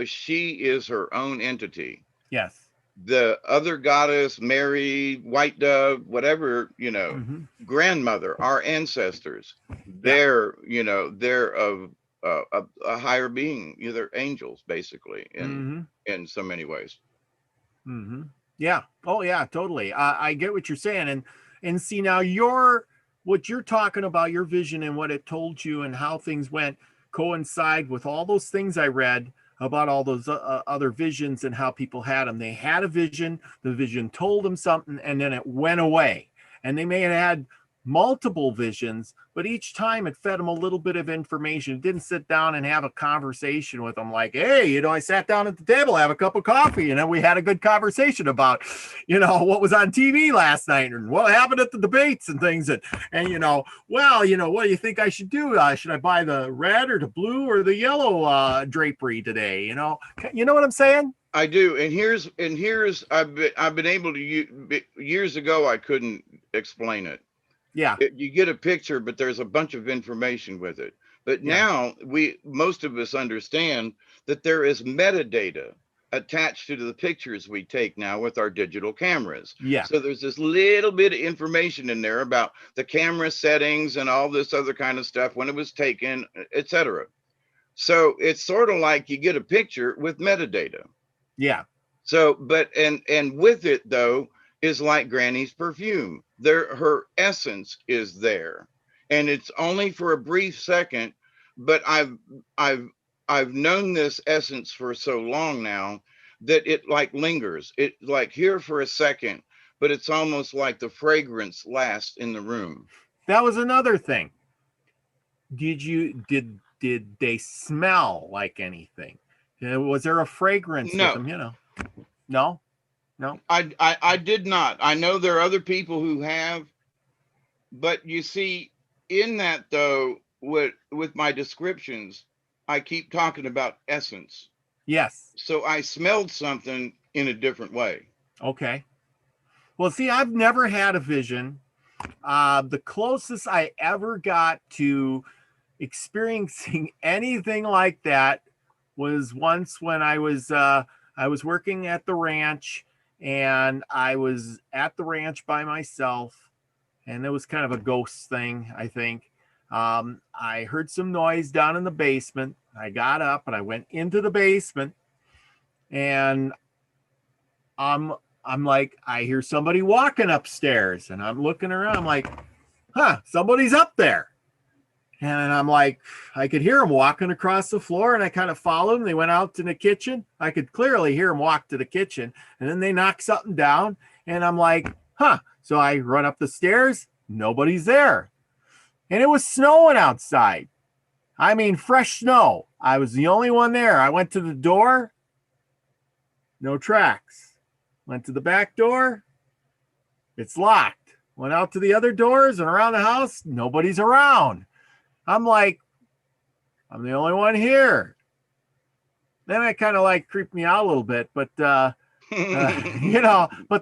She is her own entity. Yes. The other goddess, Mary, White Dove, whatever, Mm-hmm. grandmother, our ancestors, Yeah. they're of a higher being. They're angels, basically, Mm-hmm. in so many ways. Mm-hmm. Yeah. Oh, yeah, totally. I get what you're saying. And see, now what you're talking about, your vision and what it told you and how things went coincide with all those things I read about all those other visions and how people had them. They had a vision, the vision told them something, and then it went away. And they may have had multiple visions, but each time it fed them a little bit of information. It didn't sit down and have a conversation with them like, hey, I sat down at the table, have a cup of coffee, and then we had a good conversation about, what was on TV last night and what happened at the debates and things. And what do you think I should do? Should I buy the red or the blue or the yellow drapery today? You know what I'm saying? I do. And here's I've been able to years ago I couldn't explain it. Yeah. You get a picture, but there's a bunch of information with it. But Yeah. now most of us understand that there is metadata attached to the pictures we take now with our digital cameras. Yeah. So there's this little bit of information in there about the camera settings and all this other kind of stuff, when it was taken, etc. So it's sort of like you get a picture with metadata. Yeah. So, but and with it though is like Granny's perfume. Her essence is there, and it's only for a brief second. But I've known this essence for so long now that it like lingers. It like here for a second, but it's almost like the fragrance lasts in the room. That was another thing. Did they smell like anything? Was there a fragrance with No, them? No. I did not. I know there are other people who have, but you see, in that though, with my descriptions, I keep talking about essence. Yes. So I smelled something in a different way. Okay. Well, see, I've never had a vision. The closest I ever got to experiencing anything like that was once when I was working at the ranch, and I was at the ranch by myself, and it was kind of a ghost thing, I think. I heard some noise down in the basement. I got up and I went into the basement, and I'm like, I hear somebody walking upstairs, and I'm looking around. I'm like, somebody's up there. And I'm like, I could hear them walking across the floor, and I kind of followed them. They went out to the kitchen. I could clearly hear them walk to the kitchen, and then they knocked something down, and I'm like, So I run up the stairs. Nobody's there. And it was snowing outside. I mean, fresh snow. I was the only one there. I went to the door. No tracks. Went to the back door. It's locked. Went out to the other doors and around the house. Nobody's around. I'm like, I'm the only one here. Then it kind of like creeped me out a little bit, but but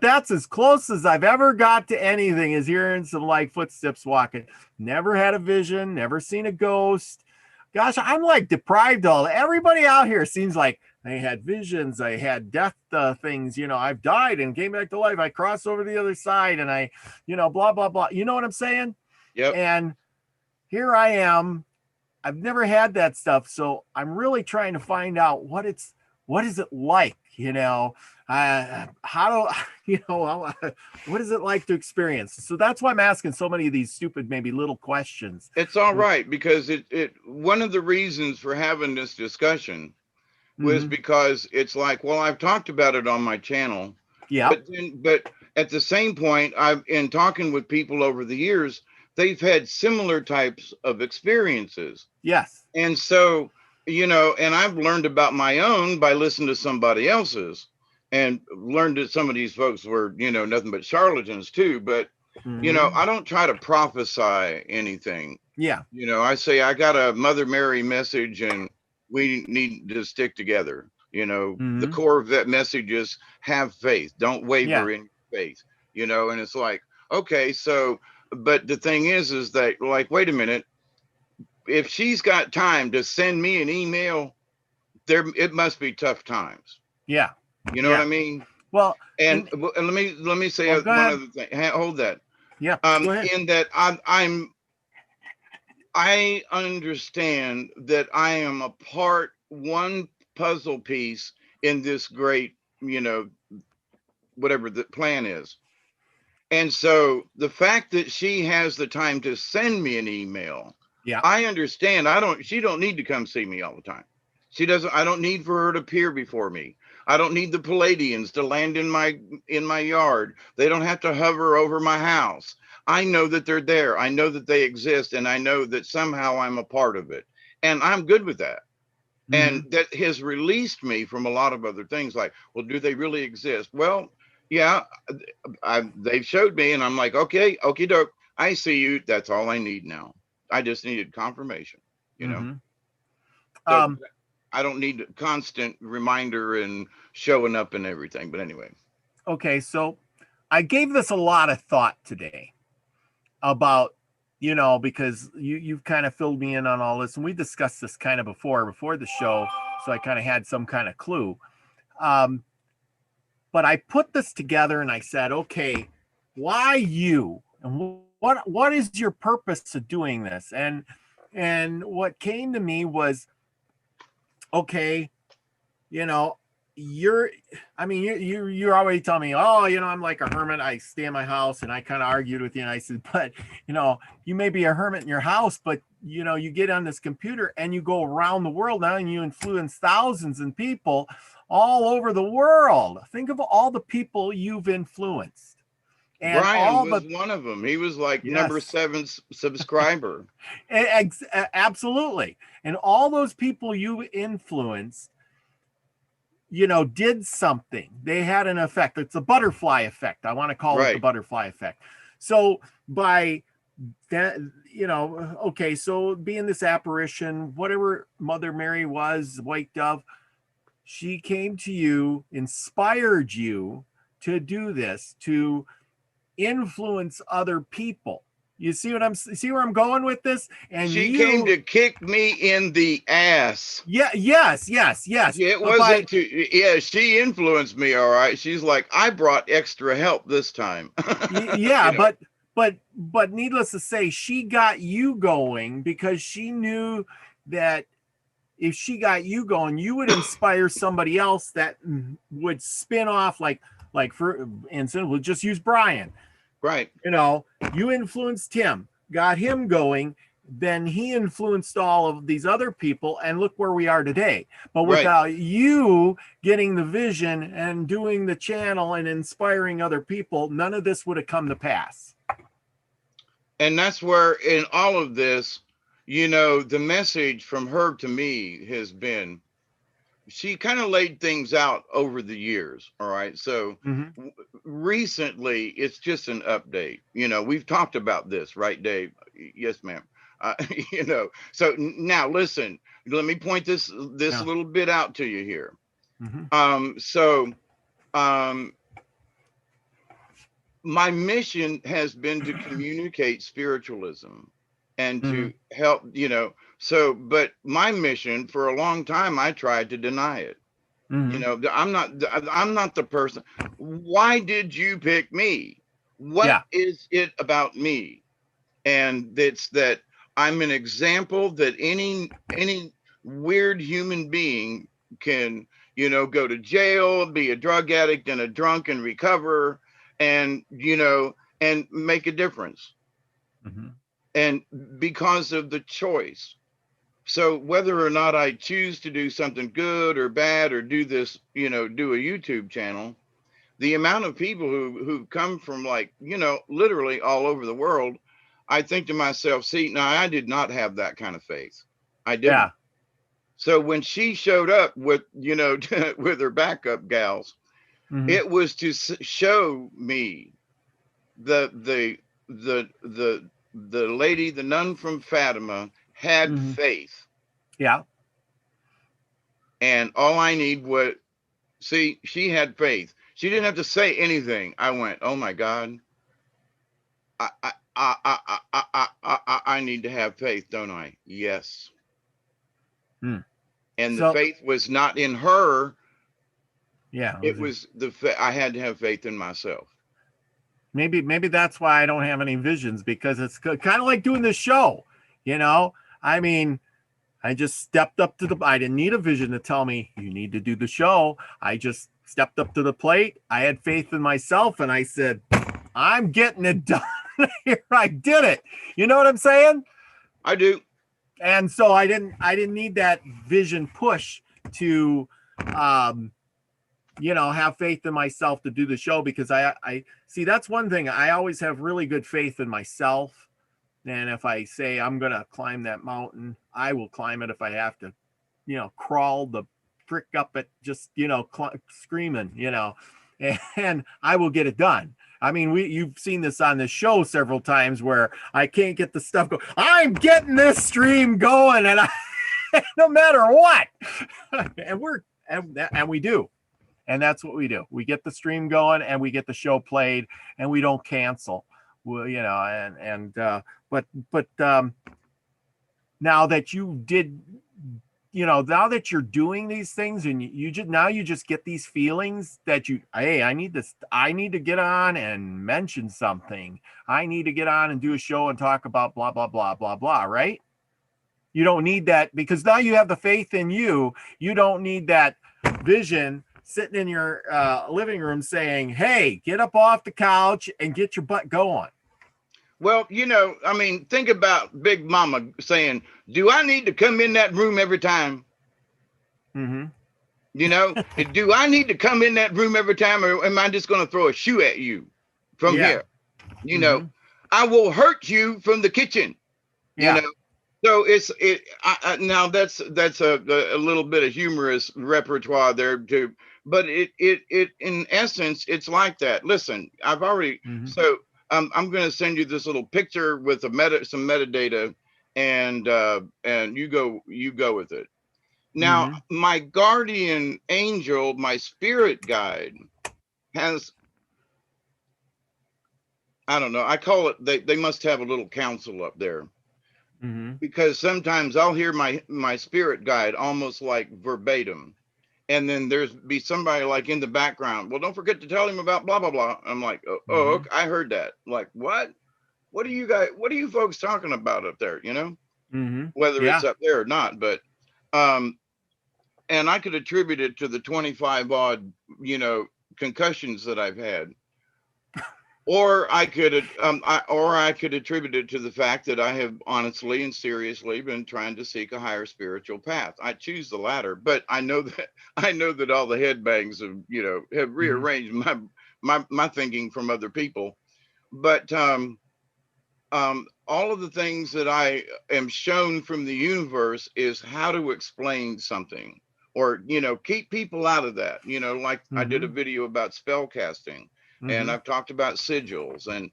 that's as close as I've ever got to anything, is hearing some like footsteps walking. Never had a vision, never seen a ghost. Gosh, I'm like deprived everybody out here seems like they had visions, I had death things, I've died and came back to life. I crossed over to the other side and I, blah, blah, blah. You know what I'm saying? Yep. And here I am. I've never had that stuff. So I'm really trying to find out what is it like, what is it like to experience? So that's why I'm asking so many of these stupid, maybe little questions. It's all right, because one of the reasons for having this discussion was because it's like, well, I've talked about it on my channel. Yeah. But at the same point, I've in talking with people over the years, they've had similar types of experiences. Yes. And so, and I've learned about my own by listening to somebody else's, and learned that some of these folks were, nothing but charlatans too. But, I don't try to prophesy anything. Yeah. I say, I got a Mother Mary message and we need to stick together. The core of that message is have faith, don't waver in faith, and it's like, okay, so, but the thing is that, like, wait a minute, if she's got time to send me an email, it must be tough times. Yeah. You know what I mean? Well, and let me say one other thing. Hold that. Yeah. Go ahead. In that I understand that I am one puzzle piece in this great, whatever the plan is. And so the fact that she has the time to send me an email, I understand. She don't need to come see me all the time. I don't need for her to appear before me. I don't need the Palladians to land in my yard. They don't have to hover over my house. I know that they're there. I know that they exist, and I know that somehow I'm a part of it. And I'm good with that. And that has released me from a lot of other things like, well, do they really exist? Well, yeah, they've showed me, and I'm like, okay, okie doke, I see you. That's all I need now. I just needed confirmation, So I don't need a constant reminder and showing up and everything. But anyway. Okay, so I gave this a lot of thought today about, because you've kind of filled me in on all this, and we discussed this kind of before the show, so I kind of had some kind of clue. But I put this together and I said, okay, why you? And what is your purpose of doing this? And what came to me was, okay, you're already telling me, oh, I'm like a hermit. I stay in my house, and I kind of argued with you, and I said, but you may be a hermit in your house, but you get on this computer and you go around the world now, and you influence thousands of people all over the world. Think of all the people you've influenced. And Brian was one of them. He was like number 7 subscriber. Absolutely. And all those people you influenced, did something. They had an effect. It's a butterfly effect. I want to call it the butterfly effect. So by that, okay, so being this apparition, whatever Mother Mary was, white dove, she came to you, inspired you to do this, to influence other people. You see where I'm going with this? And she came to kick me in the ass. Yeah, yes. It wasn't she influenced me, all right. She's like, I brought extra help this time. But needless to say, she got you going because she knew that if she got you going, you would inspire somebody else that would spin off, like for instance, we'll just use Brian. Right. You influenced him, got him going, then he influenced all of these other people, and look where we are today. But without you getting the vision and doing the channel and inspiring other people, none of this would have come to pass. And that's where in all of this, the message from her to me has been, she kind of laid things out over the years. All right. So recently it's just an update. We've talked about this, right, Dave? Yes, ma'am. So now listen, let me point this little bit out to you here. My mission has been to communicate spiritualism and to help, but my mission for a long time, I tried to deny it. I'm not the person. Why did you pick me? What is it about me? And it's that I'm an example that any weird human being can, go to jail, be a drug addict and a drunk and recover and, and make a difference. And because of the choice. So whether or not I choose to do something good or bad or do this, do a YouTube channel, the amount of people who come from, like, you know, literally all over the world, I think to myself, see, now I did not have that kind of faith. I Yeah. didn't. So when she showed up with, you know, with her backup gals, Mm-hmm. it was to show me the the the lady, the nun from Fatima, had Mm-hmm. faith, Yeah. and all I need was, see, she had faith. She didn't have to say anything. I went, oh my God, I need to have faith, don't I? Yes. Mm. And the So faith was not in her. yeah, It was I had to have faith in myself. maybe that's why I don't have any visions, because it's kind of like doing this show. You know, I mean, I just stepped up to the. I didn't need a vision to tell me you need to do the show. I just stepped up to the plate. I had faith in myself, and I said, "I'm getting it done." Here, I did it. You know what I'm saying? I do. And so I didn't need that vision push to, um, have faith in myself to do the show, because I see, that's one thing. I always have really good faith in myself. And if I say I'm going to climb that mountain, I will climb it if I have to, crawl the frick up it, just, screaming, and I will get it done. I mean, you've seen this on the show several times where I can't get the stuff going. I'm getting this stream going, and I, no matter what, and we do. And that's what we do. We get the stream going, and we get the show played, and we don't cancel. Well, but now that you did, now that you're doing these things, and you just get these feelings that hey, I need this. I need to get on and mention something. I need to get on and do a show and talk about blah, blah, blah, blah, blah, right? You don't need that, because now you have the faith in you. You don't need that vision sitting in your living room saying, hey, get up off the couch and get your butt going. Well, I mean, think about Big Mama saying, do I need to come in that room every time? Mm-hmm. Do I need to come in that room every time, or am I just going to throw a shoe at you from here? Mm-hmm. I will hurt you from the kitchen. Yeah. So now that's a little bit of humorous repertoire there too, but it in essence it's like that. Listen, I've already so I'm going to send you this little picture with some metadata, and you go with it. Now, my guardian angel, my spirit guide, has, I don't know, I call it, they must have a little council up there. Because sometimes I'll hear my spirit guide almost like verbatim, and then there's be somebody like in the background. Well, don't forget to tell him about blah blah blah. I'm like, oh, okay, I heard that. Like, what? What are you folks talking about up there? Whether it's up there or not, but and I could attribute it to the 25 odd concussions that I've had. Or I could attribute it to the fact that I have honestly and seriously been trying to seek a higher spiritual path. I choose the latter, but I know that all the headbangs have rearranged my thinking from other people. But all of the things that I am shown from the universe is how to explain something, or keep people out of that. Like I did a video about spell casting. And I've talked about sigils and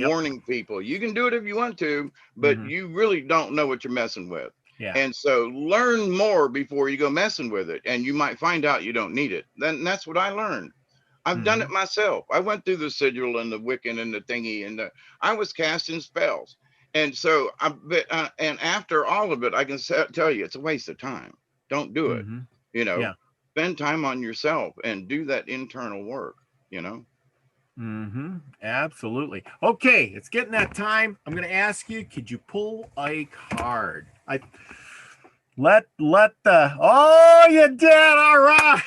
warning people. You can do it if you want to, but you really don't know what you're messing with. Yeah. And so learn more before you go messing with it. And you might find out you don't need it. Then that's what I learned. I've done it myself. I went through the sigil and the Wiccan and the thingy, and I was casting spells. And so, and after all of it, I can tell you it's a waste of time. Don't do it. Spend time on yourself and do that internal work, Absolutely. Okay, it's getting that time. I'm going to ask you, could you pull a card? Oh, you did. All right.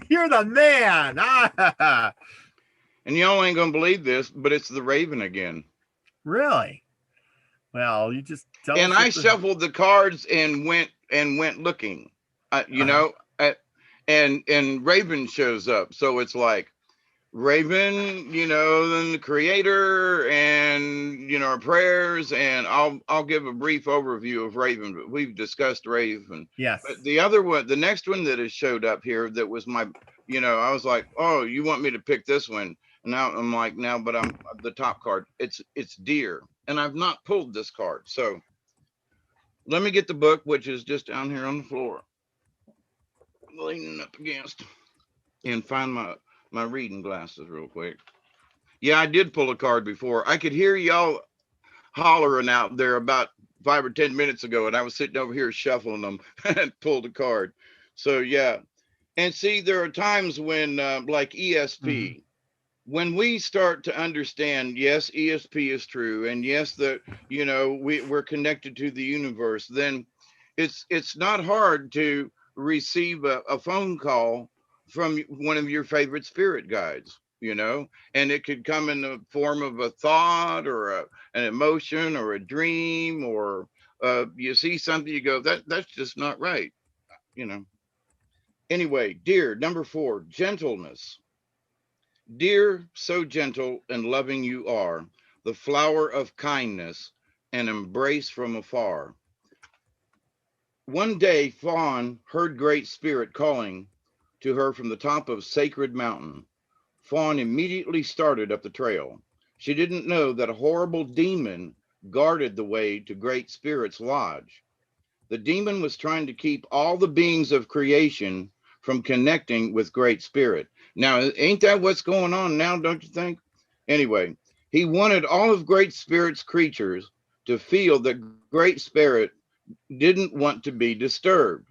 You're the man. And y'all ain't going to believe this, but it's the Raven again. Really? Well, you just tell us. And I shuffled the cards and went looking, and Raven shows up. So it's like, Raven, then the creator, and our prayers, and I'll give a brief overview of Raven, but we've discussed Raven. Yes. But the other one, the next one that has showed up here, that was my, I was like, oh, you want me to pick this one? And now I'm like, now, but I'm the top card. It's Deer, and I've not pulled this card, so let me get the book, which is just down here on the floor, leaning up against, and find my reading glasses real quick. Yeah, I did pull a card before. I could hear y'all hollering out there about 5 or 10 minutes ago, and I was sitting over here shuffling them and pulled a card. So yeah, and see, there are times when, like ESP, when we start to understand, yes, ESP is true, and yes, that we're connected to the universe, then it's not hard to receive a phone call from one of your favorite spirit guides, and it could come in the form of a thought, or an emotion, or a dream, or you see something, you go, that's just not right, you know. Anyway, Deer, number 4, gentleness. Dear, so gentle and loving you are, the flower of kindness, an embrace from afar. One day, Fawn heard Great Spirit calling to her from the top of Sacred Mountain. Fawn immediately started up the trail. She didn't know that a horrible demon guarded the way to Great Spirit's lodge. The demon was trying to keep all the beings of creation from connecting with Great Spirit. Now, ain't that what's going on now, don't you think? Anyway, he wanted all of Great Spirit's creatures to feel that Great Spirit didn't want to be disturbed.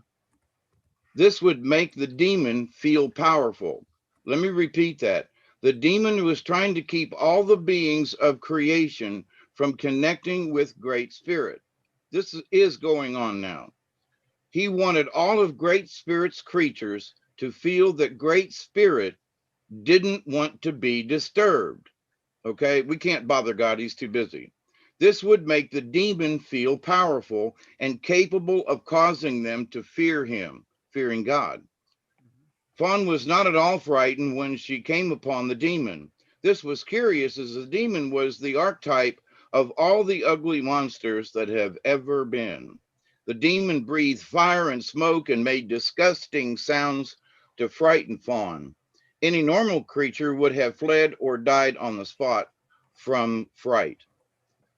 This would make the demon feel powerful. Let me repeat that. The demon was trying to keep all the beings of creation from connecting with Great Spirit. This is going on now. He wanted all of Great Spirit's creatures to feel that Great Spirit didn't want to be disturbed. Okay, we can't bother God, he's too busy. This would make the demon feel powerful and capable of causing them to fear him, fearing God. Fawn was not at all frightened when she came upon the demon. This was curious, as the demon was the archetype of all the ugly monsters that have ever been. The demon breathed fire and smoke and made disgusting sounds to frighten Fawn. Any normal creature would have fled or died on the spot from fright.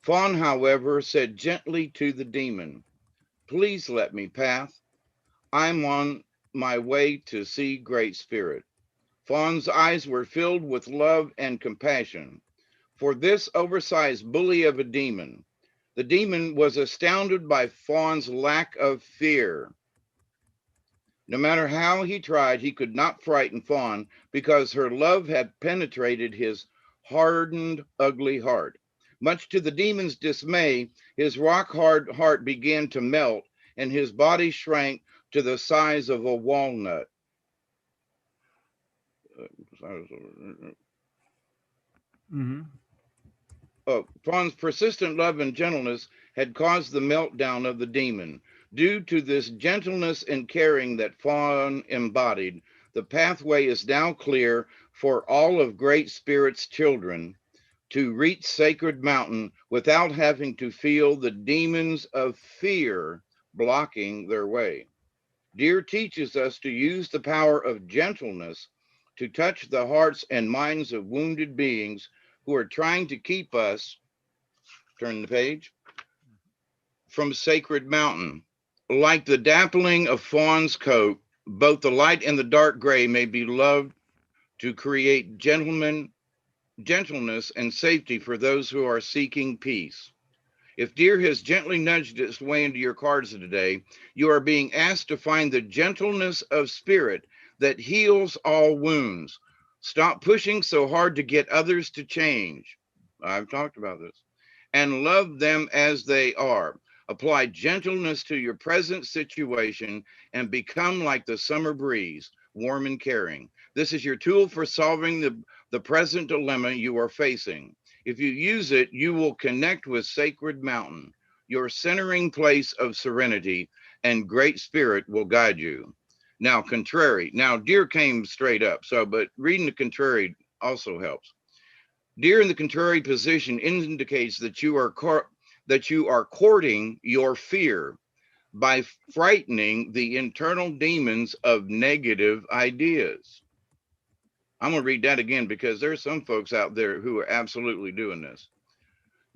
Fawn, however, said gently to the demon, "Please let me pass. I'm on my way to see Great Spirit." Fawn's eyes were filled with love and compassion for this oversized bully of a demon. The demon was astounded by Fawn's lack of fear. No matter how he tried, he could not frighten Fawn because her love had penetrated his hardened, ugly heart. Much to the demon's dismay, his rock hard heart began to melt and his body shrank to the size of a walnut. Fawn's persistent love and gentleness had caused the meltdown of the demon. Due to this gentleness and caring that Fawn embodied, the pathway is now clear for all of Great Spirit's children to reach Sacred Mountain without having to feel the demons of fear blocking their way. Deer teaches us to use the power of gentleness to touch the hearts and minds of wounded beings who are trying to keep us, turn the page, from Sacred Mountain. Like the dappling of Fawn's coat, both the light and the dark gray may be loved to create gentleness and safety for those who are seeking peace. If Deer has gently nudged its way into your cards today, you are being asked to find the gentleness of spirit that heals all wounds. Stop pushing so hard to get others to change. I've talked about this. And love them as they are. Apply gentleness to your present situation and become like the summer breeze, warm and caring. This is your tool for solving the present dilemma you are facing. If you use it, you will connect with Sacred Mountain, your centering place of serenity, and Great Spirit will guide you. Now, contrary. Now, Deer came straight up. So, but reading the contrary, also helps. Deer in the contrary position indicates that you are courting your fear by frightening the internal demons of negative ideas. I'm going to read that again because there's some folks out there who are absolutely doing this.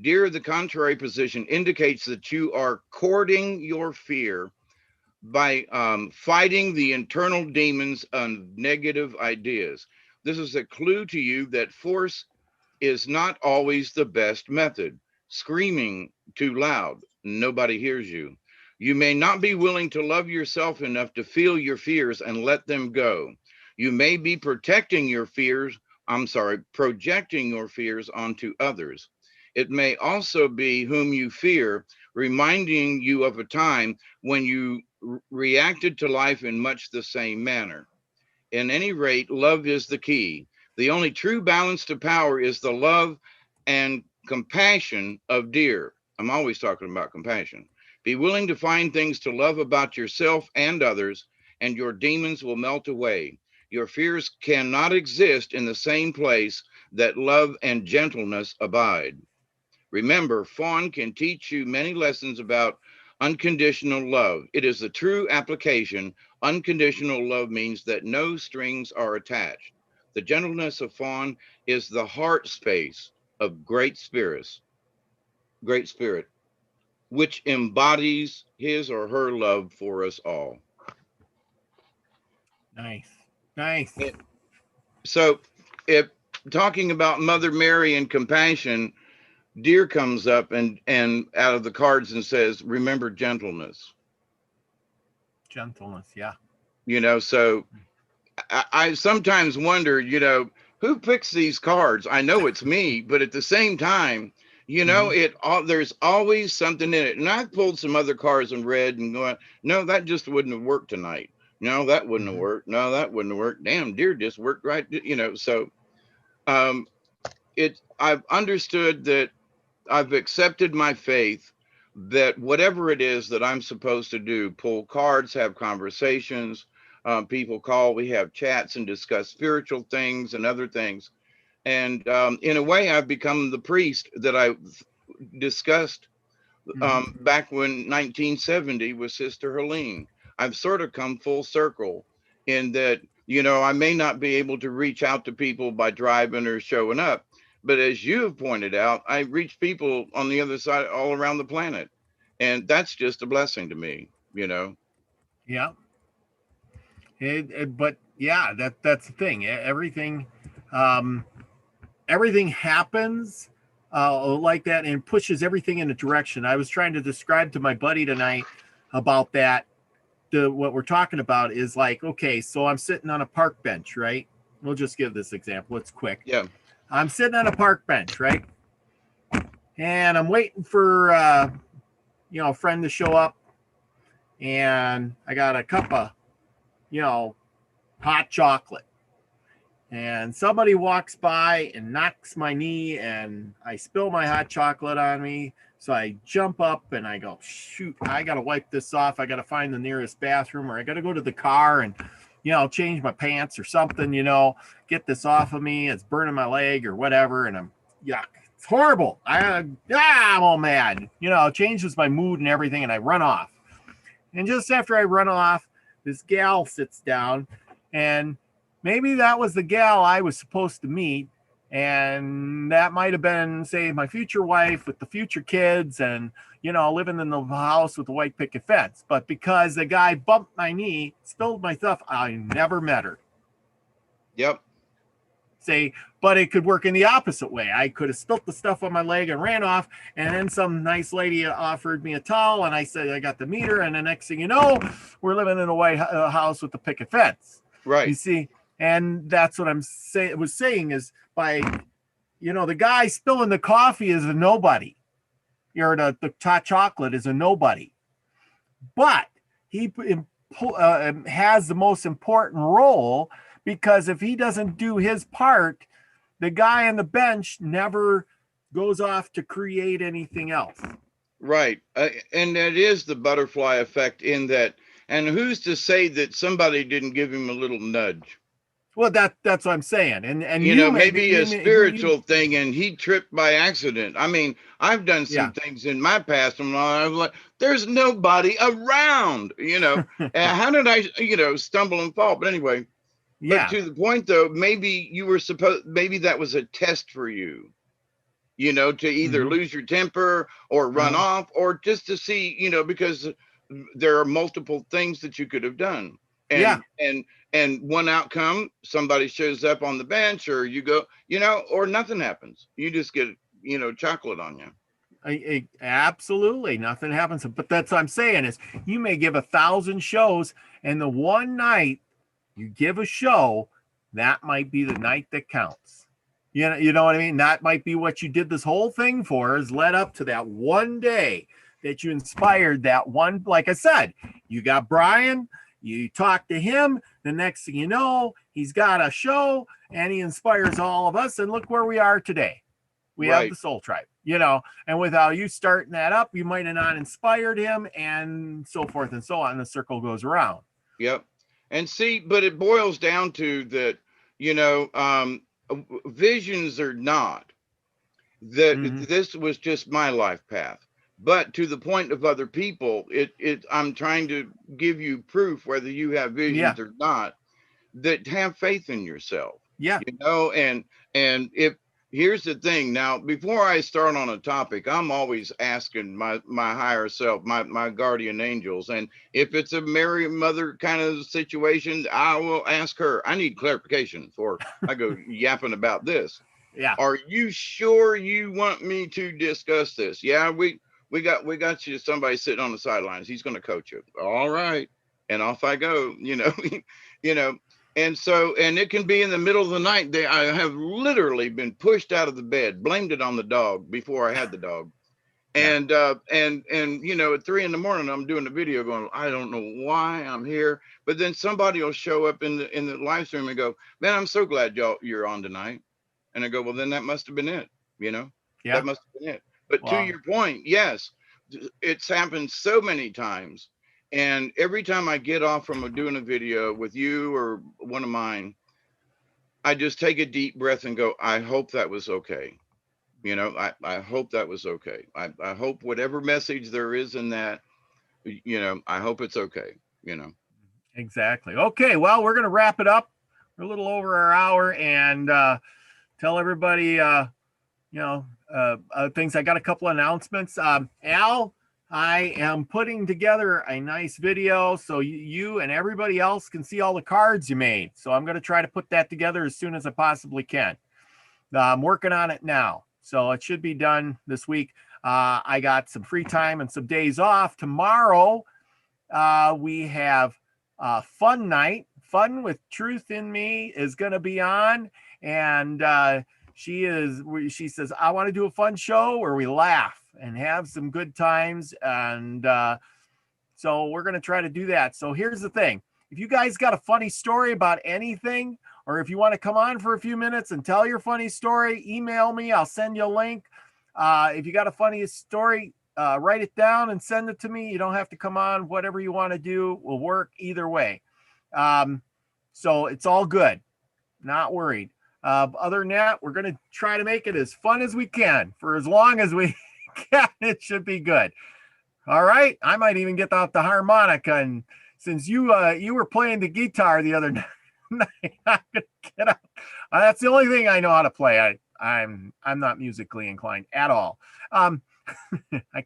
Deer, the contrary position indicates that you are courting your fear by fighting the internal demons of negative ideas. This is a clue to you that force is not always the best method. Screaming too loud, nobody hears you. You may not be willing to love yourself enough to feel your fears and let them go. You may be projecting your fears onto others. It may also be whom you fear, reminding you of a time when you reacted to life in much the same manner. In any rate, love is the key. The only true balance to power is the love and compassion of deer. I'm always talking about compassion. Be willing to find things to love about yourself and others, and your demons will melt away. Your fears cannot exist in the same place that love and gentleness abide. Remember, Fawn can teach you many lessons about unconditional love. It is the true application. Unconditional love means that no strings are attached. The gentleness of Fawn is the heart space of great spirit, which embodies his or her love for us all. Nice. Nice. So if talking about Mother Mary and compassion, Deer comes up and out of the cards and says, remember gentleness. Gentleness, yeah. So I sometimes wonder, who picks these cards? I know it's me, but at the same time, there's always something in it. And I've pulled some other cards and read and going, no, that just wouldn't have worked tonight. No, that wouldn't have worked. No, that wouldn't have worked. Damn, Deer just worked right. So I've understood that I've accepted my faith that whatever it is that I'm supposed to do, pull cards, have conversations, people call, we have chats and discuss spiritual things and other things. And in a way, I've become the priest that I discussed back when 1970 with Sister Helene. I've sort of come full circle in that, I may not be able to reach out to people by driving or showing up, but as you have pointed out, I reach people on the other side, all around the planet. And that's just a blessing to me, Yeah. But yeah, that's the thing. Everything happens like that and pushes everything in a direction. I was trying to describe to my buddy tonight about that. What we're talking about is like, okay, so I'm sitting on a park bench, right? We'll just give this example. It's quick. Yeah. I'm sitting on a park bench, right? And I'm waiting for a friend to show up, and I got a cup of hot chocolate, and somebody walks by and knocks my knee, and I spill my hot chocolate on me. So I jump up and I go, shoot, I got to wipe this off. I got to find the nearest bathroom, or I got to go to the car and change my pants or something, get this off of me. It's burning my leg or whatever. And I'm yuck. It's horrible. I'm all mad, changes my mood and everything. And I run off. And just after I run off, this gal sits down, and maybe that was the gal I was supposed to meet. And that might have been, say, my future wife with the future kids and, living in the house with the white picket fence. But because the guy bumped my knee, spilled my stuff, I never met her. Yep. But it could work in the opposite way. I could have spilt the stuff on my leg and ran off, and then some nice lady offered me a towel, and I said I got to meet her, and the next thing you know, we're living in a white house with the picket fence. Right. You see, and that's what I'm saying is by, the guy spilling the coffee is a nobody, or the hot chocolate is a nobody, but he has the most important role, because if he doesn't do his part, the guy on the bench never goes off to create anything else. Right. And that is the butterfly effect in that. And who's to say that somebody didn't give him a little nudge? Well, that's what I'm saying. And You you know, may maybe a spiritual thing and he tripped by accident. I mean, I've done yeah. some things in my past and I was like, there's nobody around, you know. And how did I, you know, stumble and fall? But anyway, but Yeah. to the point though, maybe you were supposed, maybe that was a test for you, you know, to either Mm-hmm. lose your temper or run Uh-huh. off or just to see, you know, because there are multiple things that you could have done. Yeah. And one outcome, somebody shows up on the bench or you go, you know, or nothing happens. You just get, you know, chocolate on you. Absolutely nothing happens. But that's what I'm saying is you may give 1,000 shows, and the one night you give a show, that might be the night that counts. You know what I mean? That might be what you did this whole thing for, is led up to that one day that you inspired that one. Like I said, you got Brian, you talk to him, the next thing you know, he's got a show and he inspires all of us. And look where we are today. We have Right. the Soul Tribe, you know, and without you starting that up, you might have not inspired him, and so forth and so on. The circle goes around. Yep. And see, but it boils down to that, you know, visions are not that Mm-hmm. this was just my life path. But to the point of other people, I'm trying to give you proof, whether you have Yeah. visions or not, that have faith in yourself, Yeah. you know. And if here's the thing, now before I start on a topic, I'm always asking my higher self, my guardian angels, and if it's a Mary mother kind of situation, I will ask her, I need clarification before I go yapping about this. Yeah. Are you sure you want me to discuss this? Yeah, we got you somebody sitting on the sidelines. He's going to coach you. All right. And off I go, you know. You know. And so, and it can be in the middle of the night. I have literally been pushed out of the bed, blamed it on the dog before I had the dog. Yeah. And you know, at 3 a.m, I'm doing the video going, I don't know why I'm here. But then somebody will show up in the live stream and go, man, I'm so glad you're on tonight. And I go, well, then that must have been it. You know, Yeah. that must have been it. But to Well, your point, yes, it's happened so many times. And every time I get off from doing a video with you or one of mine, I just take a deep breath and go, I hope that was okay. You know, I hope that was okay. I hope whatever message there is in that, you know, I hope it's okay, you know. exactly. Okay. Well, we're going to wrap it up. We're a little over our hour, and tell everybody, things. I got a couple of announcements. Al, I am putting together a nice video so you and everybody else can see all the cards you made. So I'm going to try to put that together as soon as I possibly can. I'm working on it now, so it should be done this week. I got some free time and some days off. Tomorrow, we have fun night. Fun with Truth in Me is going to be on, and she says, I want to do a fun show where we laugh and have some good times. And so we're going to try to do that. So here's the thing. If you guys got a funny story about anything, or if you want to come on for a few minutes and tell your funny story, email me. I'll send you a link. If you got a funny story, write it down and send it to me. You don't have to come on. Whatever you want to do will work either way. So it's all good. Not worried. Other than that, we're going to try to make it as fun as we can for as long as we can. It should be good. All right. I might even get out the harmonica, and since you were playing the guitar the other night, I'm gonna get out. That's the only thing I know how to play. I'm not musically inclined at all. I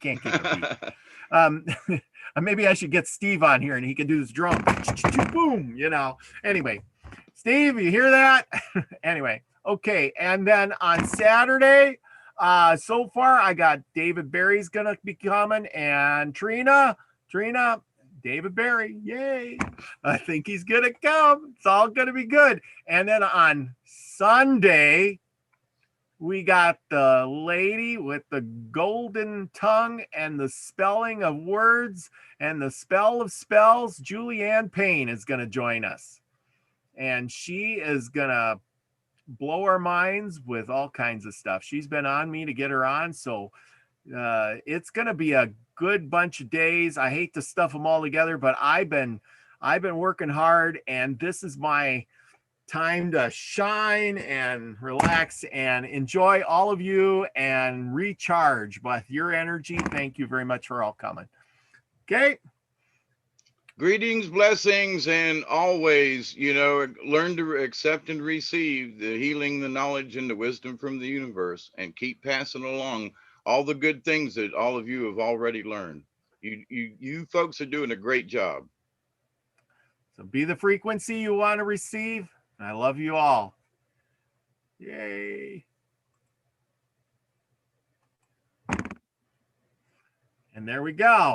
can't kick a beat. Maybe I should get Steve on here and he can do this drum. Boom, you know. Anyway, Steve, you hear that? Anyway, okay. And then on Saturday, so far I got David Barry's gonna be coming, and Trina, David Barry, yay! I think he's gonna come. It's all gonna be good. And then on Sunday, we got the lady with the golden tongue and the spelling of words and the spell of spells. Julianne Payne is gonna join us, and she is gonna blow our minds with all kinds of stuff. She's been on me to get her on, so it's gonna be a good bunch of days. I hate to stuff them all together, but I've been working hard, and this is my time to shine and relax and enjoy, all of you, and recharge with your energy. Thank you very much for all coming. Okay. Greetings, blessings, and always, learn to accept and receive the healing, the knowledge, and the wisdom from the universe, and keep passing along all the good things that all of you have already learned. You folks are doing a great job. So be the frequency you want to receive. I love you all. Yay. And there we go.